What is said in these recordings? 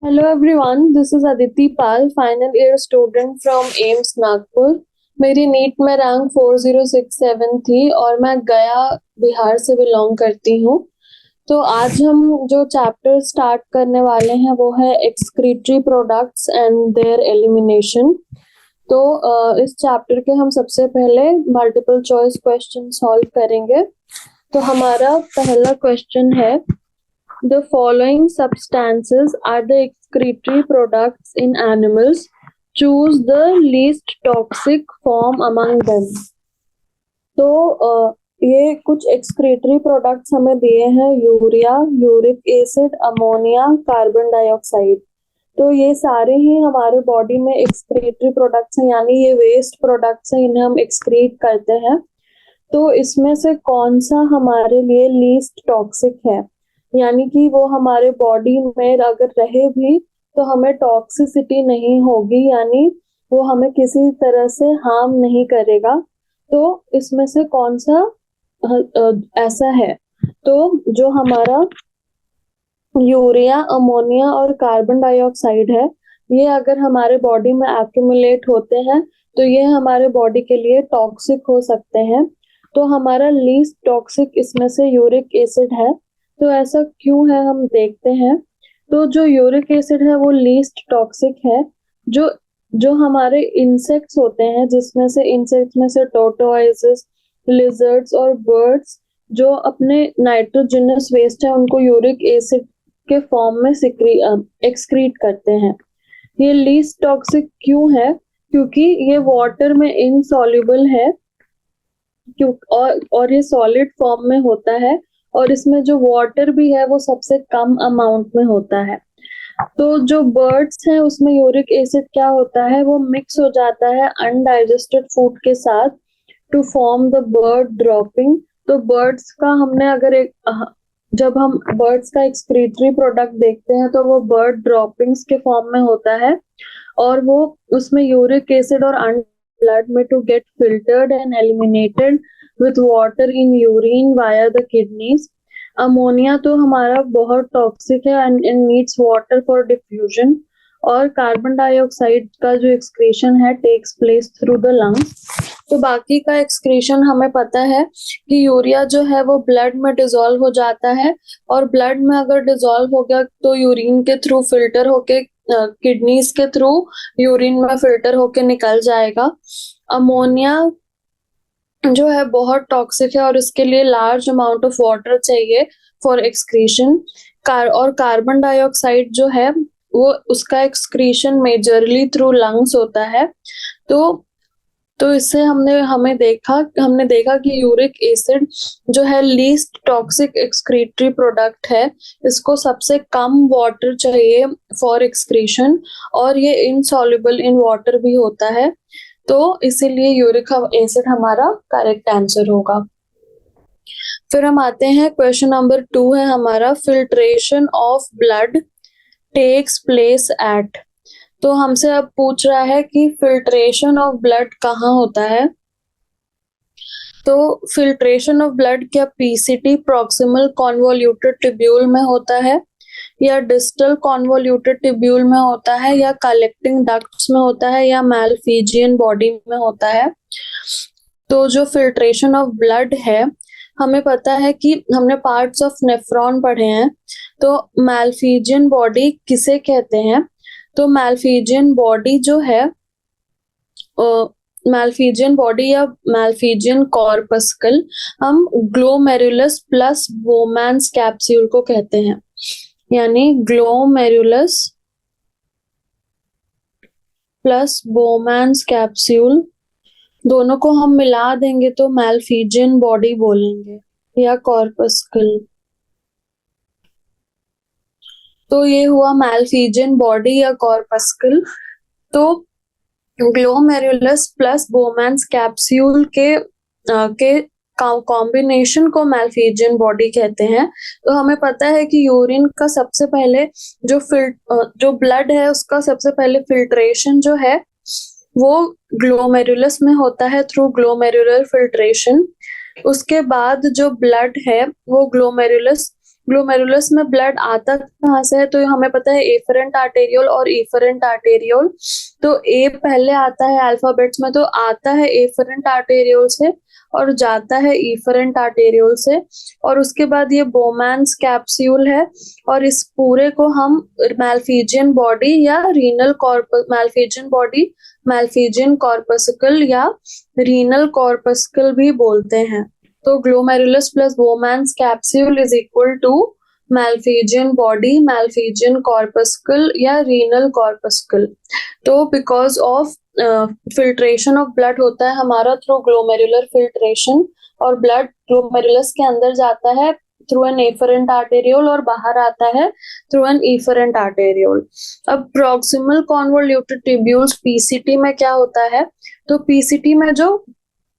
Hello everyone, this is Aditi Pal, final year student from AIIMS Nagpur. मेरी NEET में rank 4067 थी और मैं गया बिहार से बिलोंग करती हूँ। तो आज हम जो चैप्टर स्टार्ट करने वाले हैं वो है excretory products and there elimination. तो इस चैप्टर के हम सबसे पहले मल्टीपल चॉइस क्वेश्चन सॉल्व करेंगे। तो हमारा पहला क्वेश्चन है, the following substances are the excretory products in animals. Choose the least toxic form among them. तो ये कुछ एक्सक्रीटरी प्रोडक्ट्स हमें दिए हैं, urea, uric acid, ammonia, carbon dioxide. तो ये सारे ही हमारे बॉडी में एक्सक्रीटरी प्रोडक्ट्स हैं, यानी ये वेस्ट प्रोडक्ट्स हैं, इन्हें हम एक्सक्रीट करते हैं। तो इसमें से कौन सा हमारे लिए लीस्ट टॉक्सिक है, यानी कि वो हमारे बॉडी में अगर रहे भी तो हमें टॉक्सिसिटी नहीं होगी, यानी वो हमें किसी तरह से हार्म नहीं करेगा। तो इसमें से कौन सा ऐसा है? तो जो हमारा यूरिया, अमोनिया और कार्बन डाइऑक्साइड है, ये अगर हमारे बॉडी में एक्यूमुलेट होते हैं तो ये हमारे बॉडी के लिए टॉक्सिक हो सकते हैं। तो हमारा लीस्ट टॉक्सिक इसमें से यूरिक एसिड है। तो ऐसा क्यों है, हम देखते हैं। तो जो यूरिक एसिड है वो लीस्ट टॉक्सिक है। जो जो हमारे इंसेक्ट्स होते हैं, जिसमें से इंसेक्ट्स में से टोटोइसिस, लिजर्ड्स और बर्ड्स जो अपने नाइट्रोजनस वेस्ट है उनको यूरिक एसिड के फॉर्म में एक्सक्रीट करते हैं। ये लीस्ट टॉक्सिक क्यों है? क्योंकि ये वाटर में इनसॉल्युबल है, और ये सॉलिड फॉर्म में होता है, और इसमें जो वाटर भी है वो सबसे कम अमाउंट में होता है। तो जो बर्ड्स हैं उसमें यूरिक एसिड क्या होता है, वो मिक्स हो जाता है अनडाइजेस्टेड फूड के साथ to form the bird dropping. तो बर्ड्स का हमने अगर जब हम बर्ड्स का एक्सक्रीटरी प्रोडक्ट देखते हैं तो वो बर्ड ड्रॉपिंग्स के फॉर्म में होता है, और वो उसमें यूरिक एसिड और ब्लड में to get filtered and eliminated with water in urine via the kidneys. Ammonia तो हमारा बहुत टॉक्सिक है and needs water for diffusion. और कार्बन डाइऑक्साइड का जो एक्सक्रीशन है takes place through the lungs. तो बाकी का एक्सक्रीशन हमें पता है कि यूरिया जो है वो ब्लड में डिसॉल्व हो जाता है, और ब्लड में अगर डिसॉल्व हो गया तो यूरिन के थ्रू फिल्टर होके किडनीज के थ्रू यूरिन में फिल्टर होके निकल जाएगा। अमोनिया जो है बहुत टॉक्सिक है और इसके लिए लार्ज अमाउंट ऑफ वाटर चाहिए फॉर एक्सक्रीशन। और कार्बन डाइऑक्साइड जो है वो उसका एक्सक्रीशन मेजरली थ्रू लंग्स होता है। तो इससे हमने देखा कि यूरिक एसिड जो है लीस्ट टॉक्सिक एक्सक्रीटरी प्रोडक्ट है। इसको सबसे कम वाटर चाहिए फॉर एक्सक्रीशन, और ये इनसॉल्युबल इन वाटर भी होता है। तो इसीलिए यूरिक एसिड हमारा करेक्ट आंसर होगा। फिर हम आते हैं, क्वेश्चन नंबर 2 है हमारा, filtration of blood takes place at. तो हमसे अब पूछ रहा है कि फिल्ट्रेशन ऑफ ब्लड कहाँ होता है। तो फिल्ट्रेशन ऑफ ब्लड क्या पीसीटी प्रॉक्सिमल कॉन्वोल्यूटेड ट्यूब्यूल में होता है, या डिस्टल कॉन्वोल्यूटेड ट्यूब्यूल में होता है, या कलेक्टिंग डक्ट्स में होता है, या मैलफिजियन बॉडी में होता है? तो जो फिल्ट्रेशन ऑफ ब्लड है, हमें पता है कि हमने पार्ट्स ऑफ नेफ्रॉन पढ़े हैं। तो मैलफिजियन बॉडी किसे कहते हैं? तो मैलफिजियन बॉडी जो है, मैलफिजियन बॉडी या मैलफिजियन कॉर्पस्कल हम ग्लोमेरुलस प्लस बोमैन्स कैप्सूल को कहते हैं, यानी ग्लोमेरुलस प्लस बोमैन्स कैप्सूल दोनों को हम मिला देंगे तो मैलफिजियन बॉडी बोलेंगे, या कॉर्पस्कल। तो ये हुआ मैलफिजियन बॉडी या कॉर्पस्कल। तो ग्लोमेरुलस प्लस बोमैन्स कैप्सूल के कॉम्बिनेशन को मैलफिजियन बॉडी कहते हैं। तो हमें पता है कि यूरिन का सबसे पहले जो ब्लड है उसका सबसे पहले फिल्ट्रेशन जो है वो ग्लोमेरुलस में होता है थ्रू ग्लोमेरुलर फिल्ट्रेशन। उसके बाद जो ब्लड है वो ग्लोमेरुलस ग्लोमेरुलस में ब्लड आता कहाँ से है, तो हमें पता है एफरेंट आर्टेरियोल और इफरेंट आर्टेरियोल। तो ए पहले आता है अल्फाबेट्स में, तो आता है एफरेंट आर्टेरियोल से और जाता है इफरेंट आर्टेरियोल से, और उसके बाद ये बोमैन्स कैप्सूल है, और इस पूरे को हम मैल्फिजियन बॉडी या रीनल कॉर्पस, मैल्फिजियन कॉर्पस्कल या रीनल कॉर्पस्कल भी बोलते हैं। तो glomerulus plus Bowman's capsule is equal to Malpighian body, Malpighian corpuscle या रीनल कॉर्पस्कल। तो because of filtration of blood होता है हमारा थ्रू ग्लोमेरुलर फिल्ट्रेशन, और ब्लड ग्लोमेरुलस के अंदर जाता है थ्रू एन एफरेंट आर्टेरियोल और बाहर आता है थ्रू एन इफरेंट आर्टेरियोल। अब प्रॉक्सिमल कॉन्वोल्यूटेड ट्यूब्यूल्स पीसीटी में क्या होता है, तो पीसीटी में जो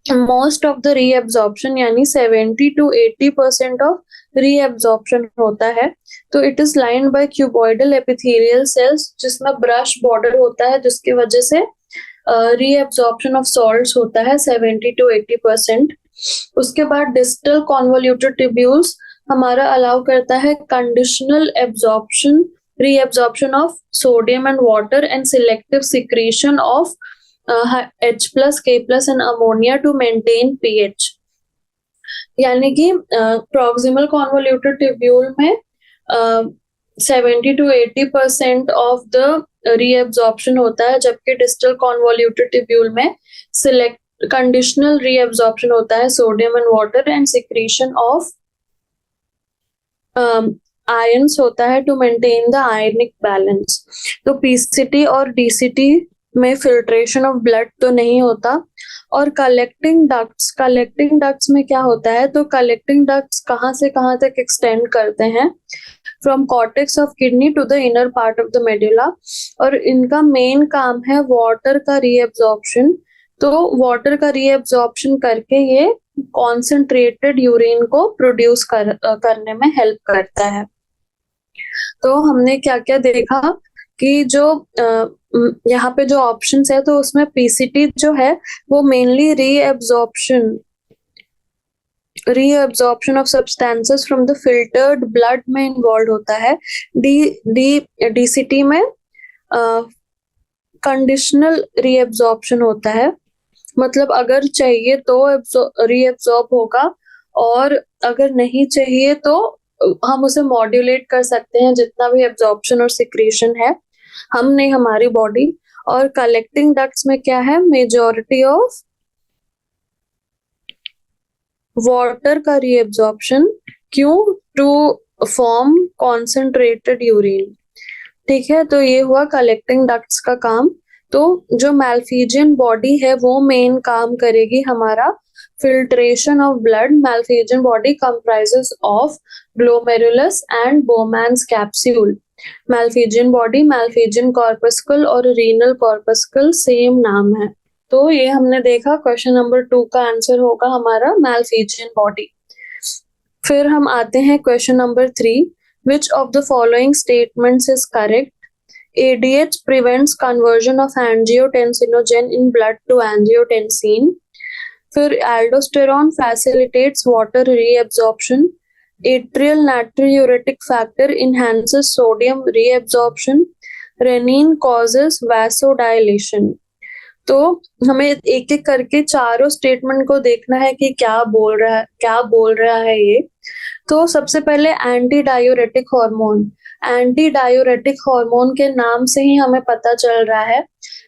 मोस्ट ऑफ द रीएब्जॉर्प्शन यानी 70 to 80% ऑफ रीएब्जॉर्प्शन होता है। तो it is lined by cuboidal epithelial cells जिसमें ब्रश बॉर्डर होता है, जिसकी वजह से रीएब्जॉर्प्शन ऑफ सॉल्ट्स होता है 70 to 80%। उसके बाद डिस्टल कॉन्वोल्यूटेड ट्यूब्यूल्स हमारा अलाउ करता है conditional absorption, reabsorption of sodium and water and selective secretion of H plus, K plus and ammonia to maintain pH। यानी कि proximal convoluted tubule में 70 to 80% ऑफ द रीएब्जॉर्प्शन होता है, जबकि distal convoluted tubule में select conditional reabsorption होता है sodium and water and secretion of ions होता है to maintain the ionic balance. तो पीसीटी और डीसीटी में फिल्ट्रेशन ऑफ ब्लड तो नहीं होता। और कलेक्टिंग डक्ट्स में क्या होता है, तो कलेक्टिंग डक्ट्स कहाँ से कहाँ तक एक्सटेंड करते हैं, from cortex of kidney to the inner part of the medulla, और इनका मेन काम है वाटर का रीएब्जॉर्प्शन। तो वाटर का रीएब्जॉर्प्शन करके ये कॉन्सेंट्रेटेड यूरिन को प्रोड्यूस करने में हेल्प करता है। तो हमने क्या क्या देखा कि जो यहाँ पे जो ऑप्शंस है, तो उसमें पीसीटी जो है वो mainly reabsorption of substances from the filtered blood में इन्वॉल्व होता है। डीसीटी में कंडीशनल रीअब्जॉर्प्शन होता है, मतलब अगर चाहिए तो रीअब्जॉर्ब होगा, और अगर नहीं चाहिए तो हम उसे मॉड्यूलेट कर सकते हैं जितना भी एब्जॉर्प्शन और सिक्रीशन है, हम नहीं, हमारी बॉडी। और कलेक्टिंग डक्ट्स में क्या है, मेजॉरिटी ऑफ वाटर का रीएब्जॉर्प्शन, क्यों, टू फॉर्म कॉन्सेंट्रेटेड यूरिन। ठीक है, तो ये हुआ कलेक्टिंग डक्ट्स का काम। तो जो मैल्फिजियन बॉडी है वो मेन काम करेगी हमारा filtration of blood. Malpighian body comprises of glomerulus and Bowman's capsule. Malpighian body, Malpighian corpuscle और रीनल कॉर्पस्कल सेम नाम है। तो ये हमने देखा, क्वेश्चन नंबर 2 का आंसर होगा हमारा मैल्फिजियन बॉडी। फिर हम आते हैं question number 3, which of the following statements is correct. ADH prevents conversion of angiotensinogen in blood to angiotensin। फिर aldosterone facilitates water reabsorption। Atrial natriuretic factor enhances sodium reabsorption। Renin causes vasodilation। तो हमें एक एक करके चारों statement को देखना है कि क्या बोल रहा है ये। तो सबसे पहले anti diuretic hormone. Anti diuretic hormone के नाम से ही हमें पता चल रहा है,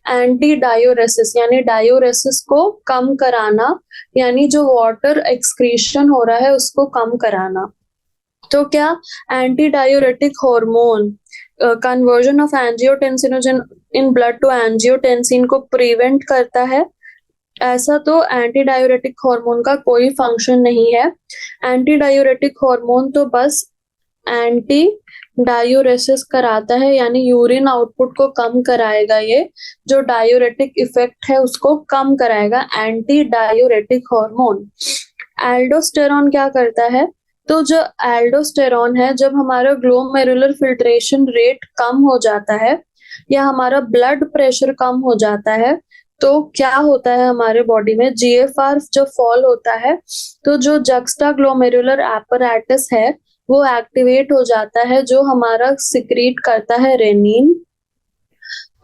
एंटी डायूरेसिस यानी डायूरेसिस को कम कराना, यानी जो वाटर एक्सक्रीशन हो रहा है उसको कम कराना। तो क्या anti diuretic hormone conversion of angiotensinogen in blood to angiotensin को प्रिवेंट करता है? ऐसा तो एंटी डायूरेटिक हार्मोन का कोई फंक्शन नहीं है। एंटी डायूरेटिक हार्मोन तो बस एंटी डायूरेसिस कराता है, यानी यूरिन आउटपुट को कम कराएगा, ये जो डायूरेटिक इफेक्ट है उसको कम कराएगा एंटी डायूरेटिक हार्मोन। एल्डोस्टेरॉन क्या करता है, तो जो एल्डोस्टेरॉन है, जब हमारा ग्लोमेरुलर फिल्ट्रेशन रेट कम हो जाता है या हमारा ब्लड प्रेशर कम हो जाता है, तो क्या होता है हमारे बॉडी में, जीएफआर जब फॉल होता है तो जो जक्स्टा ग्लोमेरुलर एपरेटस है वो एक्टिवेट हो जाता है, जो हमारा सिक्रीट करता है रेनिन।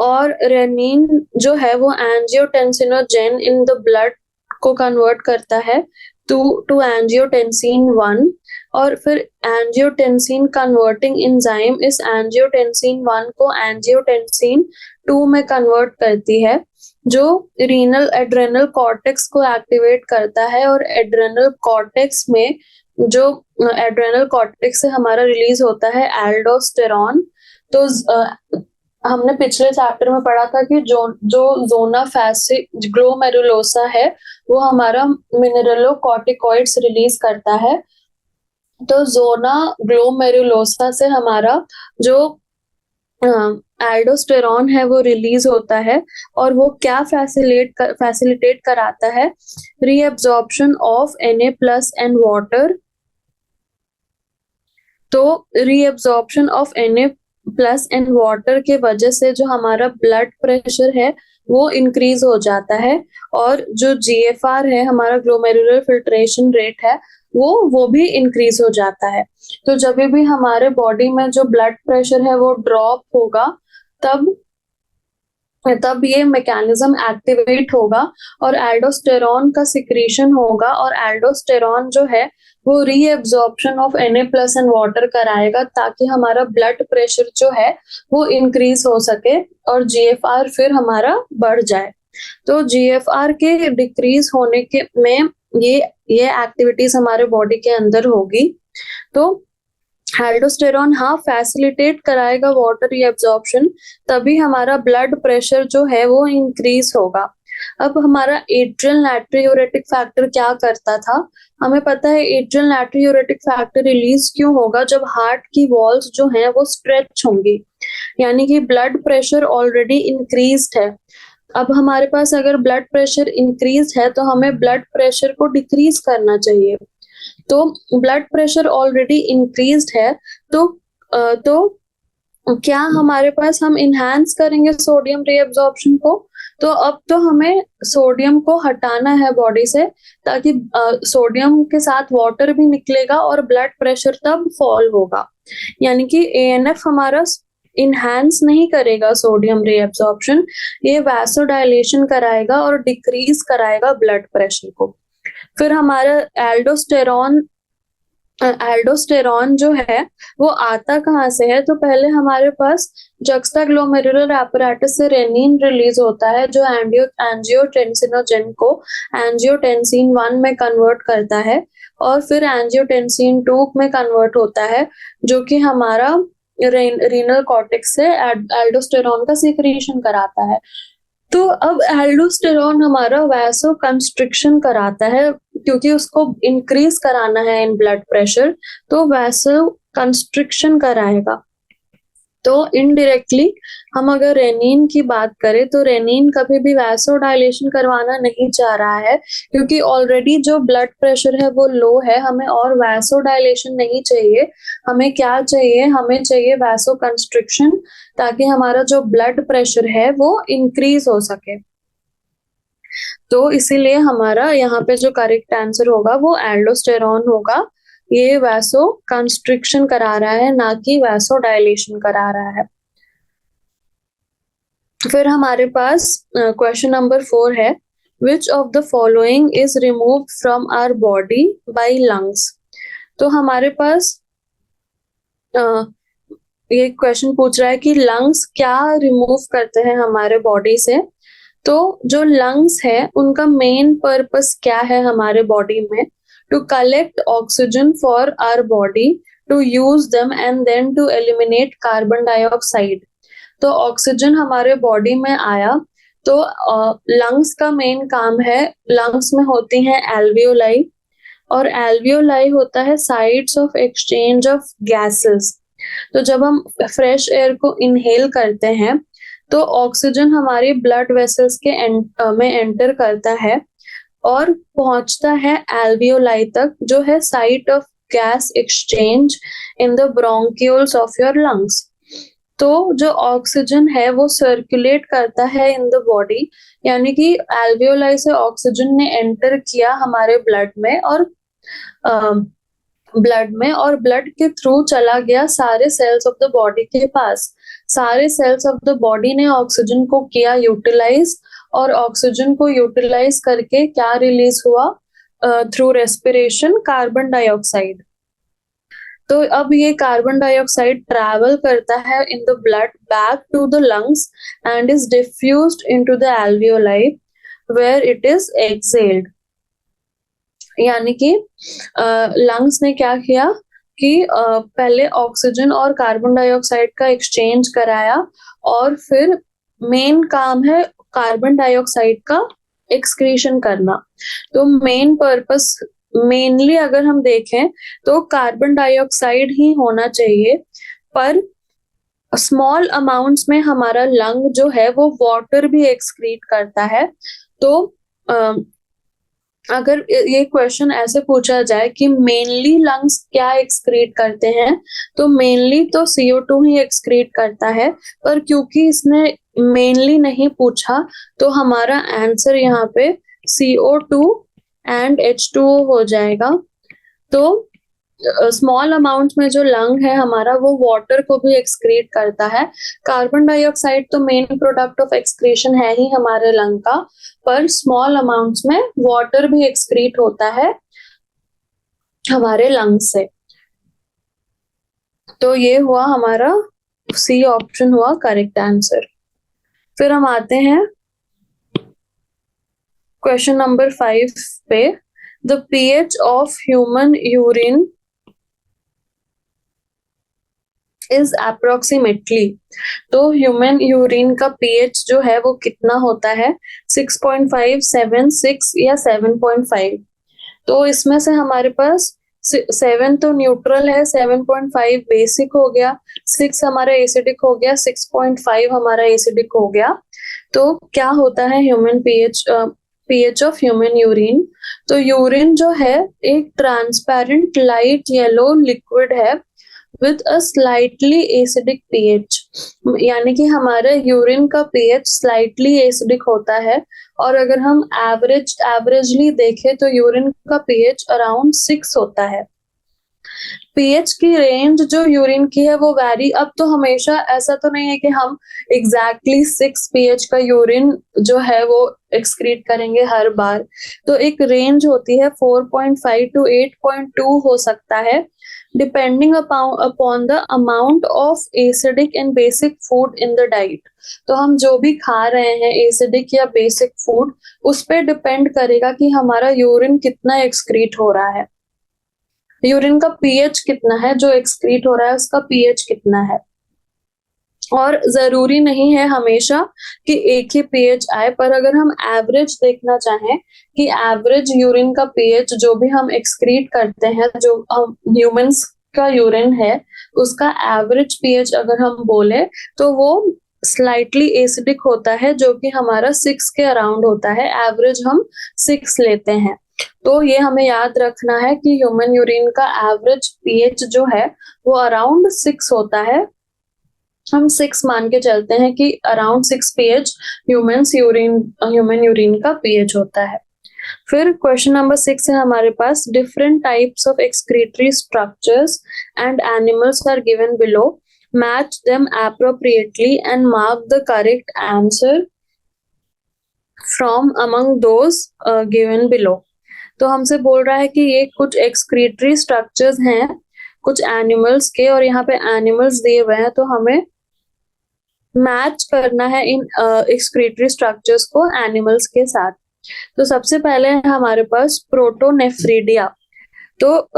और रेनिन जो है वो एंजियोटेंसिनोजेन इन द ब्लड को कन्वर्ट करता है टू एंजियोटेंसिन 1। और फिर एंजियोटेंसिन कन्वर्टिंग एंजाइम इस एंजियोटेंसिन 1 को एंजियोटेंसिन 2 में कन्वर्ट करती है, जो रीनल एड्रेनल कॉर्टेक्स को एक्टिवेट करता है। और एड्रेनल कॉर्टेक्स में जो एड्रेनल कॉर्टेक्स से हमारा रिलीज होता है एल्डोस्टेरॉन। तो हमने पिछले चैप्टर में पढ़ा था कि जो जोना ग्लोमेरुलोसा है वो हमारा मिनरलोकॉर्टिकॉइड्स रिलीज करता है। तो जोना ग्लोमेरुलोसा से हमारा जो एल्डोस्टेरॉन है वो रिलीज होता है, और वो क्या फैसिलिटेट कराता है, reabsorption of Na+ and water. तो reabsorption of Na+ and water के वजह से जो हमारा ब्लड प्रेशर है वो इंक्रीज हो जाता है, और जो GFR है, हमारा ग्लोमेरुलर फिल्ट्रेशन रेट है, वो भी इंक्रीज हो जाता है। तो जब भी हमारे बॉडी में जो ब्लड प्रेशर है वो ड्रॉप होगा, तब ये मैकेनिज्म एक्टिवेट होगा और एल्डोस्टेरॉन का सिक्रीशन होगा, और एल्डोस्टेरॉन जो है वो reabsorption of Na+ and water कराएगा, ताकि हमारा ब्लड प्रेशर जो है वो इंक्रीज हो सके और GFR फिर हमारा बढ़ जाए। तो GFR के डिक्रीज होने के में ये एक्टिविटीज हमारे बॉडी के अंदर होगी। तो एल्डोस्टेरॉन फैसिलिटेट कराएगा वाटर रीअब्जॉर्प्शन, तभी हमारा ब्लड प्रेशर जो है वो इंक्रीज होगा। अब हमारा एट्रियल नाट्रियूरेटिक फैक्टर क्या करता था, हमें पता है एट्रियल नाट्रियूरेटिक फैक्टर रिलीज क्यों होगा, जब हार्ट की वॉल्स जो हैं वो स्ट्रेच होंगी, यानी कि ब्लड प्रेशर ऑलरेडी इंक्रीज्ड है। अब हमारे पास अगर ब्लड प्रेशर इंक्रीज है तो हमें ब्लड प्रेशर को डिक्रीज करना चाहिए। तो ब्लड प्रेशर ऑलरेडी इंक्रीज्ड है, तो क्या हमारे पास हम इनहैंस करेंगे सोडियम रीअब्जॉर्प्शन को। तो अब तो हमें सोडियम को हटाना है बॉडी से, ताकि सोडियम के साथ वाटर भी निकलेगा और ब्लड प्रेशर तब फॉल होगा। यानी कि ANF हमारा इनहैंस नहीं करेगा सोडियम रीअब्जॉर्प्शन, ये वैसोडाइलेशन कराएगा और डिक्रीज कराएगा ब्लड प्रेशर को। फिर हमारा एल्डोस्टेरॉन जो है वो आता कहाँ से है, तो पहले हमारे पास जक्स्टाग्लोमेरुलर एपरेटस से रेनिन रिलीज होता है, जो एंजियोटेंसिनोजेन को एंजियोटेंसिन 1 में कन्वर्ट करता है, और फिर एंजियोटेंसिन 2 में कन्वर्ट होता है, जो कि हमारा रीनल कॉर्टेक्स से एल्डोस्टेरॉन का सिक्रीशन कराता है। तो अब एल्डोस्टेरॉन हमारा वैसो कंस्ट्रिक्शन कराता है, क्योंकि उसको इंक्रीज कराना है इन ब्लड प्रेशर, तो वैसो कंस्ट्रिक्शन कराएगा। तो इनडायरेक्टली हम अगर रेनिन की बात करें तो रेनिन कभी भी वैसोडाइलेशन करवाना नहीं चाह रहा है, क्योंकि ऑलरेडी जो ब्लड प्रेशर है वो लो है, हमें और वैसोडाइलेशन नहीं चाहिए। हमें क्या चाहिए, हमें चाहिए वैसो कंस्ट्रिक्शन, ताकि हमारा जो ब्लड प्रेशर है वो इंक्रीज हो सके। तो इसीलिए हमारा यहाँ पे जो करेक्ट आंसर होगा वो एल्डोस्टेरॉन होगा। ये वैसो कंस्ट्रिक्शन करा रहा है, ना कि वैसो डायलेशन करा रहा है। फिर हमारे पास क्वेश्चन नंबर 4 है, which of the following is remove from our body by lungs. तो हमारे पास ये क्वेश्चन पूछ रहा है कि लंग्स क्या रिमूव करते हैं हमारे बॉडी से। तो जो लंग्स है उनका मेन पर्पस क्या है हमारे बॉडी में, to collect oxygen for our body, to use them and then to eliminate carbon dioxide. तो ऑक्सीजन हमारे बॉडी में आया तो लंग्स का मेन काम है, लंग्स में होती हैं एल्वियोलाई, और एल्वियोलाई होता है sites of exchange of gases. तो जब हम फ्रेश एयर को इनहेल करते हैं तो ऑक्सीजन हमारी ब्लड वेसल्स के में एंटर करता है और पहुंचता है एल्वियोलाई तक, जो है site of gas exchange in the bronchioles of your lungs. तो जो ऑक्सीजन है वो सर्कुलेट करता है इन द बॉडी, यानी कि एल्वियोलाई से ऑक्सीजन ने एंटर किया हमारे ब्लड में और ब्लड में, और ब्लड के थ्रू चला गया सारे सेल्स ऑफ द बॉडी के पास। सारे सेल्स ऑफ द बॉडी ने ऑक्सीजन को किया यूटिलाइज, और ऑक्सीजन को यूटिलाइज करके क्या रिलीज हुआ थ्रू रेस्पिरेशन? Carbon dioxide. तो अब ये कार्बन डाइऑक्साइड ट्रैवल करता है in the blood back to the lungs and is diffused into the alveoli where it is expelled. यानी कि लंग्स ने क्या किया कि पहले ऑक्सीजन और कार्बन डाइऑक्साइड का एक्सचेंज कराया, और फिर मेन काम है कार्बन डाइऑक्साइड का एक्सक्रीशन करना। तो मेन पर्पस मेनली अगर हम देखें तो कार्बन डाइऑक्साइड ही होना चाहिए, पर स्मॉल अमाउंट्स में हमारा लंग जो है वो वाटर भी एक्सक्रीट करता है। तो अगर ये क्वेश्चन ऐसे पूछा जाए कि मेनली लंग्स क्या एक्सक्रीट करते हैं, तो मेनली तो CO2 ही एक्सक्रीट करता है, पर क्योंकि इसने मेनली नहीं पूछा तो हमारा आंसर यहाँ पे CO2 एंड H2O हो जाएगा। तो स्मॉल अमाउंट में जो लंग है हमारा वो वाटर को भी एक्सक्रीट करता है। कार्बन डाइऑक्साइड तो मेन प्रोडक्ट ऑफ एक्सक्रीशन है ही हमारे लंग का, पर स्मॉल अमाउंट्स में वाटर भी एक्सक्रीट होता है हमारे लंग से। तो ये हुआ हमारा सी ऑप्शन हुआ करेक्ट आंसर। फिर हम आते हैं क्वेश्चन नंबर 5 पे। The pH of human urine is approximately. तो ह्यूमन यूरिन का pH जो है वो कितना होता है? 6.5, 7, 6 या 7.5। तो इसमें से हमारे पास 7 तो न्यूट्रल है, 7.5 बेसिक हो गया, 6 हमारा एसिडिक हो गया, 6.5 हमारा एसिडिक हो गया। तो क्या होता है human pH of human urine? तो यूरिन जो है एक ट्रांसपेरेंट लाइट येलो लिक्विड है with a slightly acidic pH। यानी कि हमारे यूरिन का pH स्लाइटली एसिडिक होता है, और अगर हम एवरेजली देखें तो यूरिन का pH अराउंड 6 होता है। pH की रेंज जो यूरिन की है वो वैरी, अब तो हमेशा ऐसा तो नहीं है कि हम एग्जैक्टली 6 pH का यूरिन जो है वो एक्सक्रीट करेंगे हर बार। तो एक रेंज होती है 4.5 to 8.2 हो सकता है, depending upon the amount of acidic and basic food in the diet. तो हम जो भी खा रहे हैं एसिडिक या बेसिक फूड, उस पर डिपेंड करेगा कि हमारा यूरिन कितना एक्सक्रीट हो रहा है, यूरिन का pH कितना है, जो एक्सक्रीट हो रहा है उसका pH कितना है। और जरूरी नहीं है हमेशा कि एक ही pH आए, पर अगर हम एवरेज देखना चाहें कि एवरेज यूरिन का pH जो भी हम एक्सक्रीट करते हैं, जो ह्यूमंस का यूरिन है उसका एवरेज pH अगर हम बोले तो वो स्लाइटली एसिडिक होता है, जो कि हमारा 6 के अराउंड होता है। एवरेज हम 6 लेते हैं। तो ये हमें याद रखना है कि ह्यूमन यूरिन का एवरेज pH जो है वो अराउंड 6 होता है। हम 6 मान के चलते हैं कि अराउंड 6 pH ह्यूमन यूरिन का pH होता है। फिर क्वेश्चन नंबर 6 है हमारे पास। Different types of excretory structures and animals are given below, match them appropriately and mark the correct answer from among those given below. तो हमसे बोल रहा है कि ये कुछ एक्सक्रीटरी स्ट्रक्चर्स हैं कुछ एनिमल्स के, और यहाँ पे एनिमल्स दिए हुए हैं, तो हमें मैच करना है इन एक्सक्रीटरी स्ट्रक्चर्स को एनिमल्स के साथ। तो सबसे पहले है हमारे पास प्रोटोनेफ्रीडिया। तो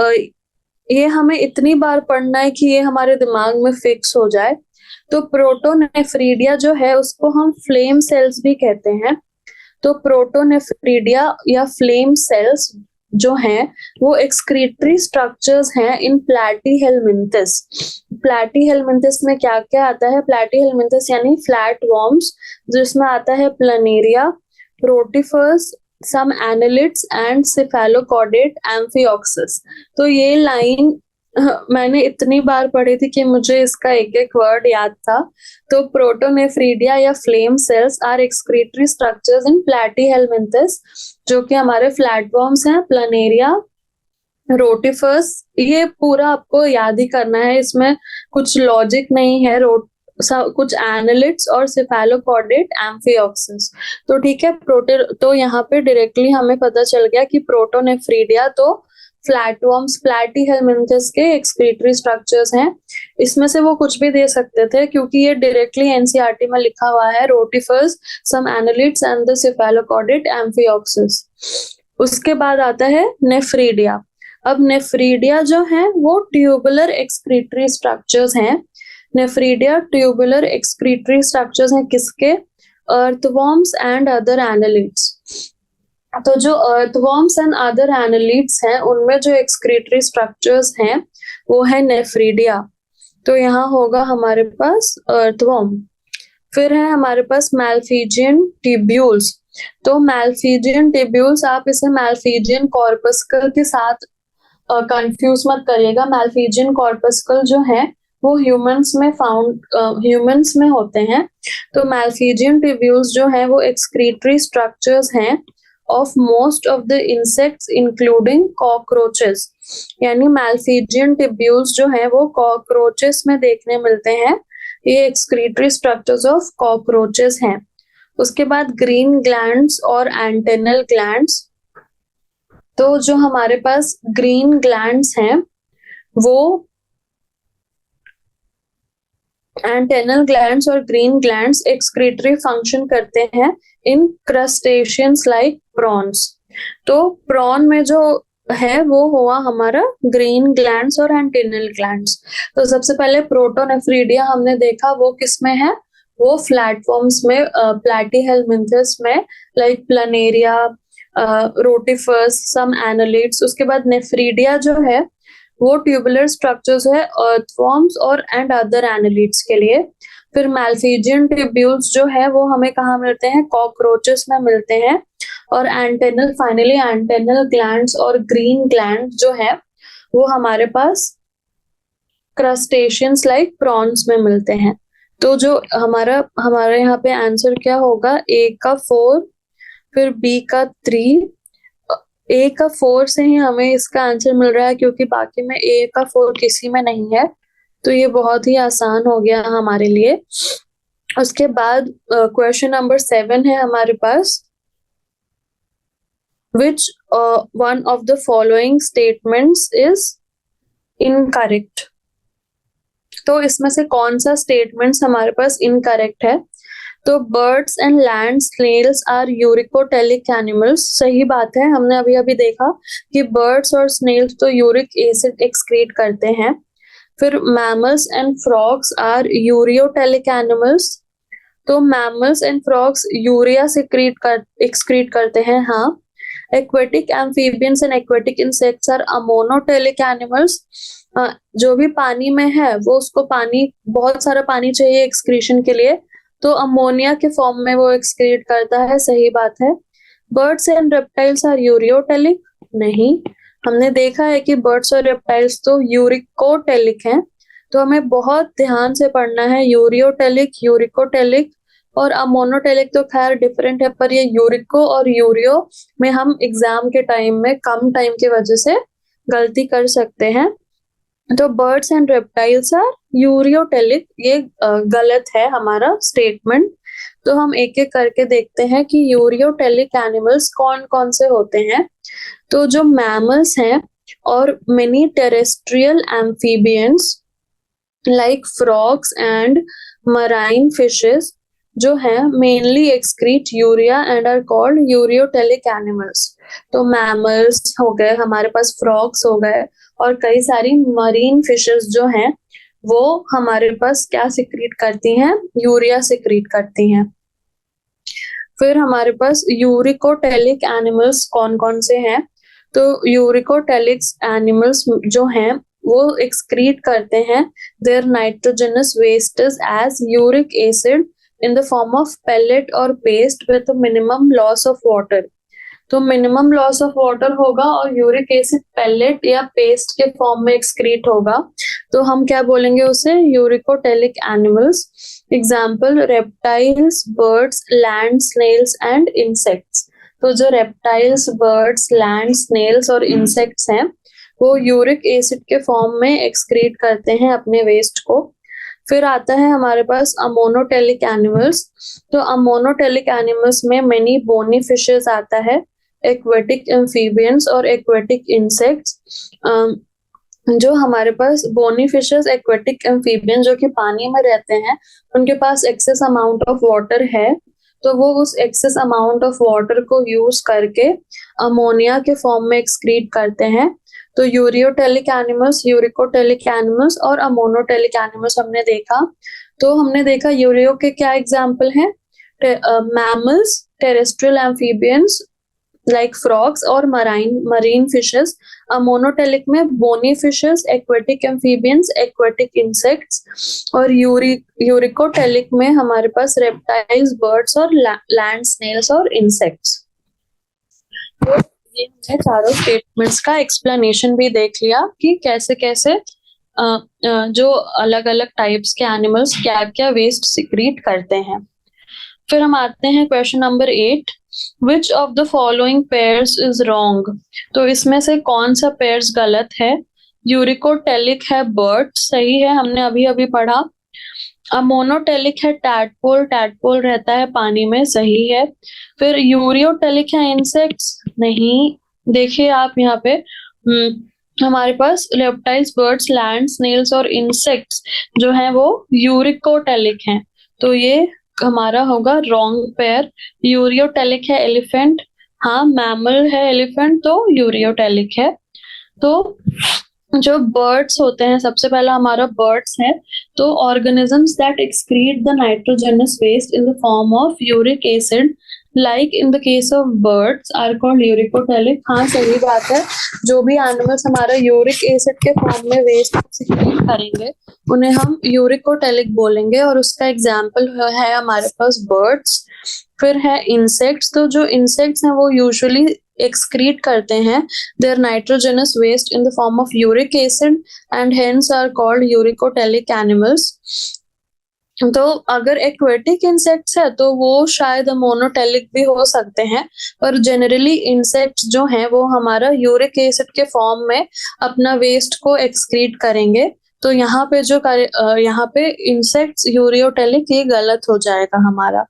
ये हमें इतनी बार पढ़ना है कि ये हमारे दिमाग में फिक्स हो जाए। तो प्रोटोनेफ्रीडिया जो है उसको हम फ्लेम सेल्स भी कहते हैं। तो प्रोटोनेफ्रीडिया या फ्लेम सेल्स जो हैं वो एक्सक्रीटरी स्ट्रक्चर्स हैं इन प्लैटीहेलमिंथस। प्लैटीहेलमिंथस में क्या क्या आता है? प्लैटीहेलमिंथस यानी फ्लैट वॉर्म्स, जिसमें आता है planaria, rotifers, some annelids and cephalochordate amphioxus. तो ये लाइन मैंने इतनी बार पढ़ी थी कि मुझे इसका एक एक वर्ड याद था। तो प्रोटोनेफ्रीडिया या flame cells are excretory structures in platyhelminthes, जो कि हमारे फ्लैटवर्म्स हैं, प्लनेरिया, रोटिफर्स, ये पूरा आपको याद ही करना है, इसमें कुछ लॉजिक नहीं है। कुछ एनालिट्स और सिफेलोपोडिड एम्फिऑक्सिस। तो ठीक है, प्रोटे तो यहाँ पे डायरेक्टली हमें पता चल गया कि प्रोटोनेफ्रीडिया तो फ्लैटवर्म्स प्लैटीहेल्मिन्थस के एक्सक्रीटरी स्ट्रक्चर्स हैं। इसमें से वो कुछ भी दे सकते थे क्योंकि ये डायरेक्टली एनसीईआरटी में लिखा हुआ है, rotifers, some annelids and the cephalochordate amphioxus. उसके बाद आता है नेफ्रीडिया। अब नेफ्रीडिया जो है वो ट्यूबुलर एक्सक्रीटरी स्ट्रक्चर्स हैं। नेफ्रीडिया ट्यूबुलर एक्सक्रीटरी स्ट्रक्चर्स हैं किसके? Earthworms and other annelids. तो जो अर्थवॉर्म्स एंड अदर एनालिड्स हैं उनमें जो एक्सक्रीटरी स्ट्रक्चर्स हैं वो है नेफ्रीडिया। तो यहाँ होगा हमारे पास अर्थवॉर्म। फिर है हमारे पास मैल्फिजियन ट्यूब्यूल्स। तो मैल्फिजियन ट्यूब्यूल्स, आप इसे मैल्फिजियन कॉर्पस्कल के साथ कंफ्यूज मत करिएगा। मैल्फिजियन कॉर्पस्कल जो है वो ह्यूमंस में होते हैं। तो मैल्फिजियन ट्यूब्यूल्स जो है वो एक्सक्रीटरी स्ट्रक्चर्स हैं of most of the insects including cockroaches. यानी मैल्फिजियन ट्यूब्यूल्स जो है वो कॉकरोचेस में देखने मिलते हैं। ये एक्सक्रीटरी स्ट्रक्चर्स ऑफ कॉकरोचेस हैं। उसके बाद ग्रीन ग्लैंड्स और एंटेनल ग्लैंड्स। तो जो हमारे पास ग्रीन ग्लैंड्स हैं वो एंटेनल ग्लैंड्स और ग्रीन ग्लैंड्स एक्सक्रीटरी फंक्शन करते हैं इन क्रस्टेशियंस लाइक प्रॉन्स। तो प्रॉन में जो है वो हुआ हमारा ग्रीन ग्लैंड्स और एंटेनल ग्लैंड्स। तो सबसे पहले प्रोटोनेफ्रीडिया हमने देखा, वो किस में है? वो फ्लैटफॉर्म्स में, प्लैटीहेल्मिन्थस में, like Planaria, rotifers, some annelids. उसके बाद नेफ्रीडिया जो है वो ट्यूबुलर स्ट्रक्चर्स है अर्थवॉर्म्स और एंड अदर एनालिड्स के लिए। फिर मैल्फिजियन ट्यूब्यूल्स जो है वो हमें कहाँ मिलते हैं? कॉकरोचेस में मिलते हैं। और फाइनली एंटेनल ग्लैंड्स और ग्रीन ग्लैंड जो है वो हमारे पास क्रस्टेशियंस लाइक प्रॉन्स में मिलते हैं। तो जो हमारे यहाँ पे आंसर क्या होगा? ए का 4, फिर बी का 3। ए का 4 से ही हमें इसका आंसर मिल रहा है क्योंकि बाकी में ए का 4 किसी में नहीं है। तो ये बहुत ही आसान हो गया हमारे लिए। उसके बाद क्वेश्चन नंबर 7 है हमारे पास, which one of the following statements is incorrect? तो इसमें से कौन सा स्टेटमेंट्स हमारे पास इनकरेक्ट है? तो birds and land snails are uricotelic animals. सही बात है, हमने अभी अभी देखा कि बर्ड्स और स्नेल्स तो यूरिक एसिड एक्सक्रीट करते हैं। फिर mammals and frogs are ureotelic animals. तो mammals and frogs urea excrete करते हैं, हाँ। Aquatic amphibians and aquatic insects are ammonotelic animals. जो भी पानी में है वो उसको बहुत सारा पानी चाहिए एक्सक्रीशन के लिए, तो अमोनिया के फॉर्म में वो एक्सक्रीट करता है, सही बात है। Birds and reptiles are ureotelic, नहीं। हमने देखा है कि बर्ड्स और रेप्टाइल्स तो यूरिकोटेलिक हैं। तो हमें बहुत ध्यान से पढ़ना है, यूरियोटेलिक, यूरिकोटेलिक और अमोनोटेलिक तो खैर डिफरेंट है, पर ये यूरिको और यूरियो में हम एग्जाम के टाइम में कम टाइम की वजह से गलती कर सकते हैं। तो birds and reptiles are ureotelic, ये गलत है हमारा स्टेटमेंट। तो हम एक एक करके देखते हैं कि यूरियोटेलिक एनिमल्स कौन कौन से होते हैं। तो जो मैमल्स हैं और many terrestrial amphibians like frogs and marine fishes जो है mainly excrete urea and are called ureotelic animals. तो मैमल्स हो गए हमारे पास, फ्रॉग्स हो गए, और कई सारी मरीन फिशेस जो हैं वो हमारे पास क्या सिक्रीट करती हैं? यूरिया सिक्रीट करती हैं। फिर हमारे पास यूरिकोटेलिक एनिमल्स कौन कौन से हैं? तो यूरिकोटेलिक एनिमल्स जो हैं वो एक्सक्रीट करते हैं their nitrogenous wastage as uric acid in the form of pellet or paste with a minimum loss of water। तो मिनिमम लॉस ऑफ वाटर होगा और यूरिक एसिड पेलेट या पेस्ट के फॉर्म में एक्सक्रीट होगा, तो हम क्या बोलेंगे उसे? Uricotelic animals. Example reptiles, birds, land snails and insects. तो जो रेप्टाइल्स, बर्ड्स, लैंड स्नेल्स और इंसेक्ट्स हैं वो यूरिक एसिड के फॉर्म में एक्सक्रीट करते हैं अपने वेस्ट को। फिर आता है हमारे पास अमोनोटेलिक एनिमल्स। तो अमोनोटेलिक एनिमल्स में मेनी बोनी फिशेस आता है, एक्वेटिक एम्फीबियंस और एक्वेटिक इंसेक्ट्स। जो हमारे पास बोनी फिशेस, एक्वेटिक एम्फीबियन जो कि पानी में रहते हैं, उनके पास एक्सेस अमाउंट ऑफ वाटर है, तो वो उस एक्सेस अमाउंट ऑफ वाटर को यूज करके अमोनिया के फॉर्म में एक्सक्रीट करते हैं। तो यूरियोटेलिक एनिमल्स, यूरिकोटेलिक एनिमल्स और अमोनोटेलिक एनिमल्स हमने देखा। तो हमने देखा यूरियो के क्या एग्जाम्पल हैं, mammals, terrestrial amphibians like frogs और मरीन फिशेस। मोनोटेलिक में bony fishes, aquatic amphibians, aquatic insects. और यूरिकोटेलिक में हमारे पास रेप्टाइल्स, बर्ड्स और लैंड स्नेल्स और इंसेक्ट्स। तो ये हमने चारों स्टेटमेंट्स का एक्सप्लेनेशन भी देख लिया कि कैसे कैसे जो अलग अलग टाइप्स के एनिमल्स क्या क्या वेस्ट सिक्रीट करते हैं। फिर हम आते हैं question number 8, which of the following pairs is wrong. तो इसमें से कौन सा पेयर्स गलत है। यूरिकोटेलिक है बर्ड, सही है, हमने अभी अभी पढ़ा। अमोनोटेलिक है टैडपोल, टैडपोल रहता है पानी में, सही है। फिर यूरियोटेलिक है इंसेक्ट्स, नहीं। देखिए आप यहाँ पे हमारे पास रेप्टाइल्स, बर्ड्स, लैंड स्नेल्स और इंसेक्ट्स जो है वो यूरिकोटेलिक हैं, तो ये हमारा होगा रॉन्ग पेयर। यूरियोटेलिक है एलिफेंट, हाँ मैमल है एलिफेंट, तो यूरियोटेलिक है। तो जो बर्ड्स होते हैं, सबसे पहला हमारा बर्ड्स है, तो organisms that excrete the nitrogenous waste in the form of uric acid like in the case of birds are called uricotelic. हाँ सही बात है, जो भी एनिमल्स हमारा यूरिक एसिड के फॉर्म में वेस्ट सिक्रीट करेंगे उन्हें हम यूरिकोटेलिक बोलेंगे, और उसका एग्जाम्पल है हमारे पास बर्ड्स। फिर है इंसेक्ट्स, तो जो इंसेक्ट्स हैं वो यूजुअली एक्सक्रीट करते हैं their nitrogenous waste in the form of uric acid and hence are called uricoteric animals। तो अगर एक्वेटिक इंसेक्ट्स है तो वो शायद मोनोटेलिक भी हो सकते हैं, पर जनरली इंसेक्ट्स जो हैं वो हमारा यूरिक एसिड के फॉर्म में अपना वेस्ट को एक्सक्रीट करेंगे। तो यहाँ पे यहाँ पे इंसेक्ट्स यूरियोटेलिक, ये गलत हो जाएगा हमारा।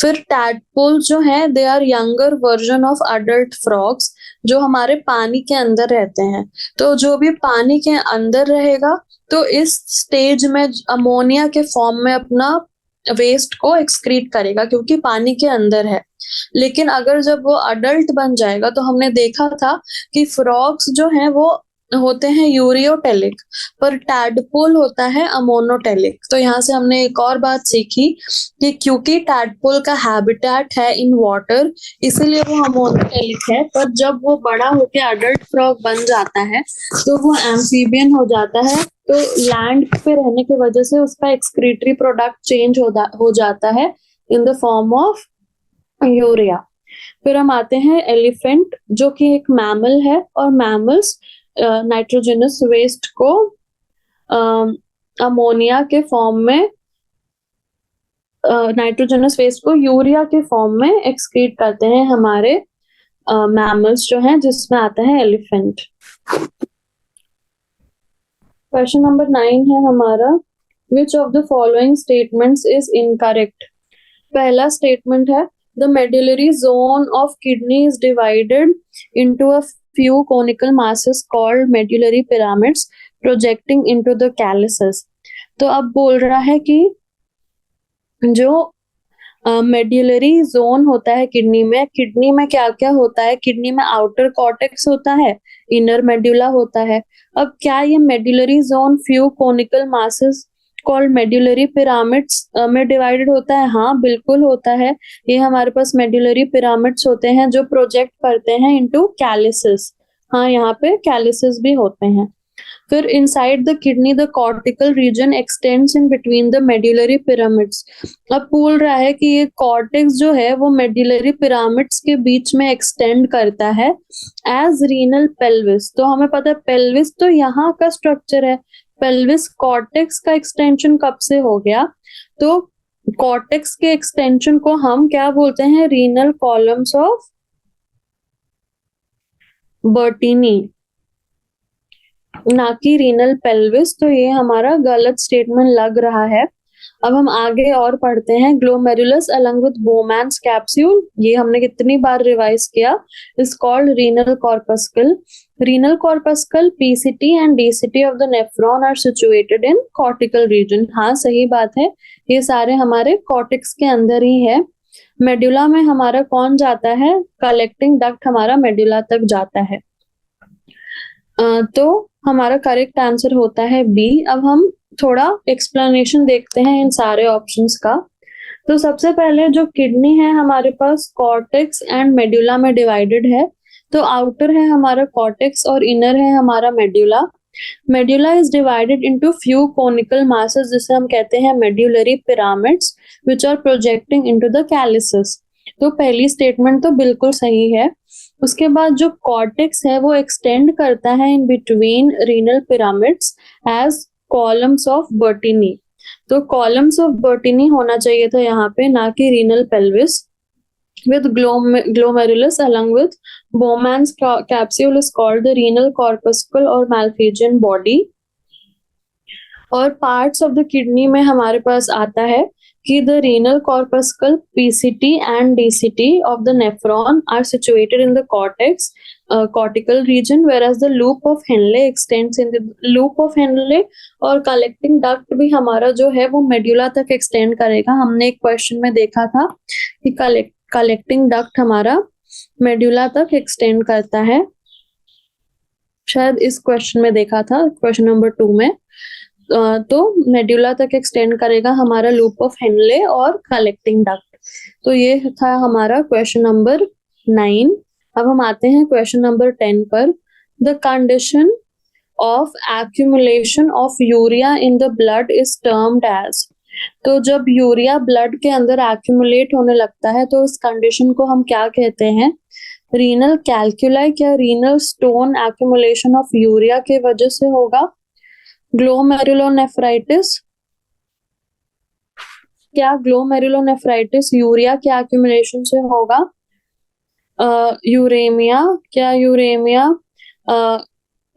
फिर टैडपोल जो है they are younger version of adult frogs, जो हमारे पानी के अंदर रहते हैं। तो जो भी पानी के अंदर रहेगा तो इस स्टेज में अमोनिया के फॉर्म में अपना वेस्ट को एक्सक्रीट करेगा क्योंकि पानी के अंदर है। लेकिन अगर जब वो अडल्ट बन जाएगा तो हमने देखा था कि फ्रॉग्स जो हैं वो होते हैं यूरियोटेलिक, पर टैडपोल होता है अमोनोटेलिक। तो यहाँ से हमने एक और बात सीखी कि क्योंकि टैडपोल का हैबिटेट है इन वाटर, इसीलिए वो अमोनोटेलिक है, पर जब वो बड़ा होकर अडल्ट फ्रॉग बन जाता है तो वो एम्फीबियन हो जाता है। तो लैंड पे रहने की वजह से उसका एक्सक्रीटरी प्रोडक्ट चेंज हो जाता है in the form of urea. फिर हम आते हैं एलिफेंट, जो कि एक मैमल है, और मैमल्स नाइट्रोजनस वेस्ट को अमोनिया के फॉर्म में, नाइट्रोजनस वेस्ट को यूरिया के फॉर्म में एक्सक्रीट करते हैं हमारे मैमल्स जो हैं, जिसमें आता है एलिफेंट। क्वेश्चन नंबर 9 है हमारा, विच of the following statements is incorrect. पहला स्टेटमेंट है the medullary zone of kidney is divided into a few conical masses called medullary pyramids projecting into the calyces। तो अब बोल रहा है कि जो मेड्यूलरी जोन होता है किडनी में क्या क्या होता है, किडनी में आउटर कॉर्टेक्स होता है, इनर मेड्यूला होता है। अब क्या ये medullary zone few conical masses called medullary pyramids में डिवाइडेड होता है? हाँ बिल्कुल होता है। ये हमारे पास मेड्यूलरी पिरामिड्स होते हैं जो प्रोजेक्ट करते हैं इनटू कैलिसेस। हाँ यहाँ पे कैलिसेस भी होते हैं। फिर inside the kidney the cortical region extends in between the medullary pyramids. अब बोल रहा है कि ये कॉर्टेक्स जो है वो मेड्यूलरी पिरामिड्स के बीच में एक्सटेंड करता है एज रीनल पेल्विस। तो हमें पता है पेल्विस तो यहाँ का स्ट्रक्चर है, पेल्विस कॉर्टेक्स का एक्सटेंशन कब से हो गया? तो कॉर्टेक्स के एक्सटेंशन को हम क्या बोलते हैं? Renal columns of बर्टीनी। ना कि रीनल पेल्विस। तो ये हमारा गलत स्टेटमेंट लग रहा है। अब हम आगे और पढ़ते हैं। Glomerulus along with Bowman's capsule, ये हमने कितनी बार रिवाइज किया, is called renal corpuscle. Renal corpuscle, PCT and DCT of the nephron are situated in cortical region. हाँ सही बात है, ये सारे हमारे कॉर्टेक्स के अंदर ही है। मेडुला में हमारा कौन जाता है, कलेक्टिंग डक्ट हमारा मेडुला तक जाता है। तो हमारा करेक्ट आंसर होता है बी। अब हम थोड़ा एक्सप्लेनेशन देखते हैं इन सारे ऑप्शंस का। तो सबसे पहले जो किडनी है हमारे पास कॉर्टेक्स एंड मेडुला में डिवाइडेड है। तो आउटर है हमारा कॉर्टेक्स और इनर है हमारा medulla. Medulla is divided into few conical masses, जिसे हम कहते हैं medullary pyramids, which are projecting into the calyces. तो पहली स्टेटमेंट तो बिल्कुल सही है। उसके बाद जो कॉर्टेक्स है वो एक्सटेंड करता है in between renal pyramids as columns of Bertini. तो कॉलम्स ऑफ बर्टिनी होना चाहिए था यहाँ पे, ना कि renal pelvis. with glomerulus along with Bowman's capsule is called the renal corpuscle or Malpighian body। और पार्ट्स ऑफ द किडनी में हमारे पास आता है कि the renal corpuscle, PCT and DCT of the nephron are situated in the cortex cortical region, whereas the loop of Henle extends in the loop of Henle। और collecting duct भी हमारा जो है वो मेड्यूला तक एक्सटेंड करेगा। हमने एक क्वेश्चन में देखा था कि कलेक्टिंग डक्ट हमारा मेड्यूला तक एक्सटेंड करता है, शायद इस क्वेश्चन में देखा था, क्वेश्चन नंबर 2 में। तो मेड्यूला तक एक्सटेंड करेगा हमारा लूप ऑफ हेनले और कलेक्टिंग डक्ट। तो ये था हमारा क्वेश्चन नंबर 9। अब हम आते हैं क्वेश्चन नंबर 10 पर। The condition of accumulation of urea in the blood is termed as. तो जब यूरिया ब्लड के अंदर एक्यूमुलेट होने लगता है तो इस कंडीशन को हम क्या कहते हैं, रीनल कैल्कुलाई, क्या renal stone accumulation of urea के वजह से होगा, ग्लोमेरुलोनेफ्राइटिस, क्या ग्लोमेरुलोनेफ्राइटिस यूरिया के एक्यूमुलेशन से होगा, यूरेमिया, क्या यूरेमिया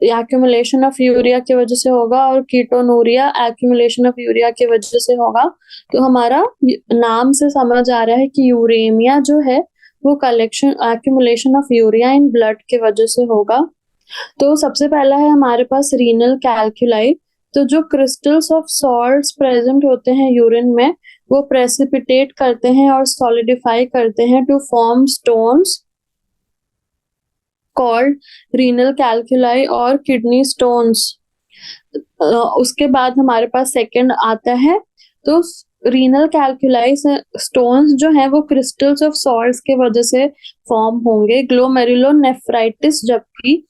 एक्यूमुलेशन ऑफ यूरिया की वजह से होगा, और कीटोनूरिया एक्यूमुलेशन ऑफ यूरिया की वजह से होगा। तो हमारा नाम से समझ आ रहा है कि यूरेमिया जो है वो collection accumulation of urea in blood की वजह से होगा। तो सबसे पहला है हमारे पास रीनल कैल्कुलाई। तो जो क्रिस्टल्स ऑफ सॉल्ट्स प्रेजेंट होते हैं यूरिन में वो प्रेसिपिटेट करते हैं और सॉलिडिफाई करते हैं to form stones called renal calculi और किडनी स्टोन्स। उसके बाद हमारे पास सेकंड आता है। तो रीनल कैल्कुलाई स्टोन्स जो है वो क्रिस्टल्स ऑफ सॉल्ट्स के वजह से फॉर्म होंगे। ग्लोमेरुलोनेफ्राइटिस, जबकि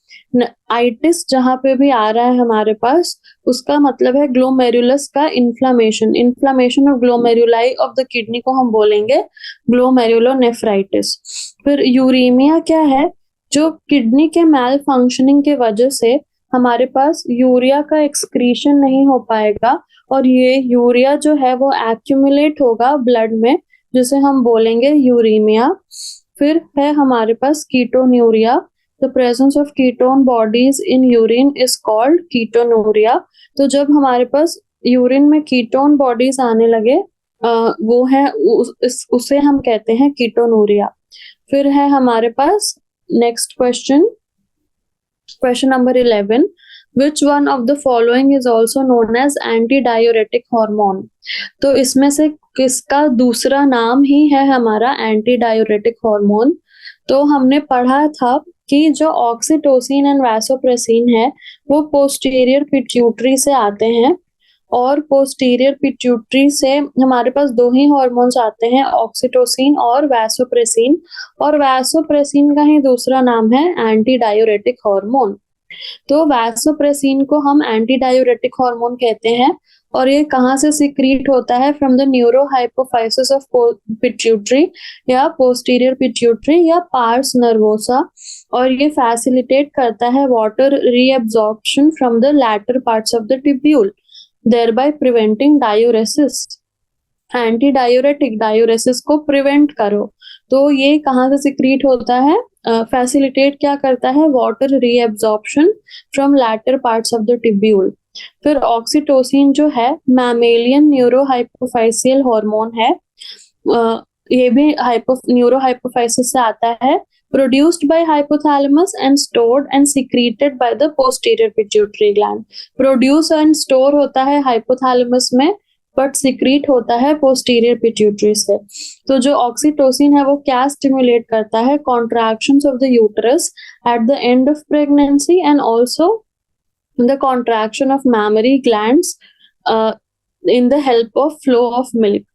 आइटिस जहां पे भी आ रहा है हमारे पास उसका मतलब है ग्लोमेरुलस का inflammation of glomeruli of the kidney को हम बोलेंगे ग्लोमेरुलोनेफ्राइटिस। फिर यूरेमिया क्या है, जो किडनी के मैल फंक्शनिंग के वजह से हमारे पास यूरिया का एक्सक्रीशन नहीं हो पाएगा और ये यूरिया जो है वो एक्यूमुलेट होगा ब्लड में, जिसे हम बोलेंगे यूरेमिया। फिर है हमारे पास ketonuria. The presence of ketone bodies in urine is called ketonuria. तो जब हमारे पास यूरिन में कीटोन बॉडीज आने लगे वो है उसे हम कहते हैं कीटोनूरिया। फिर है हमारे पास next question, question number 11। Which one of the following is also known as antidiuretic hormone? तो इसमें से किसका दूसरा नाम ही है हमारा एंटीडायूरेटिक हार्मोन। तो हमने पढ़ा था कि जो ऑक्सीटोसिन एंड वैसोप्रेसिन है वो पोस्टीरियर पिट्यूटरी से आते हैं और पोस्टीरियर पिट्यूटरी से हमारे पास दो ही हार्मोन्स आते हैं, ऑक्सीटोसिन और वैसोप्रेसिन। और वैसोप्रेसिन का ही दूसरा नाम है एंटीडायूरेटिक हार्मोन। तो वैसोप्रेसिन को हम एंटीडायूरेटिक हार्मोन कहते हैं और ये कहाँ से सिक्रीट होता है, from the neurohypophysis of pituitary या पोस्टीरियर पिट्यूटरी या पार्स नर्वोसा। और ये फैसिलिटेट करता है water reabsorption from the latter parts of the tubule, thereby preventing diuresis। Anti diuretic diuresis को प्रिवेंट करो। तो ये कहाँ से सिक्रीट होता है, फैसिलिटेट क्या करता है, water reabsorption from latter parts of the tubule. फिर ऑक्सीटोसिन जो है मैमेलियन न्यूरोहाइपोफाइसियल हार्मोन है, ये भी न्यूरोहाइपोफाइसिस से आता है, produced by hypothalamus and stored and secreted by the posterior pituitary gland. Produce and store होता है हाइपोथैलेमस में, बट सिक्रीट होता है पोस्टीरियर पिट्यूटरी से। तो जो ऑक्सीटोसिन है वो क्या स्टिमुलेट करता है, contractions of the uterus at the end of pregnancy and also the contraction of memory glands in the help of flow of milk.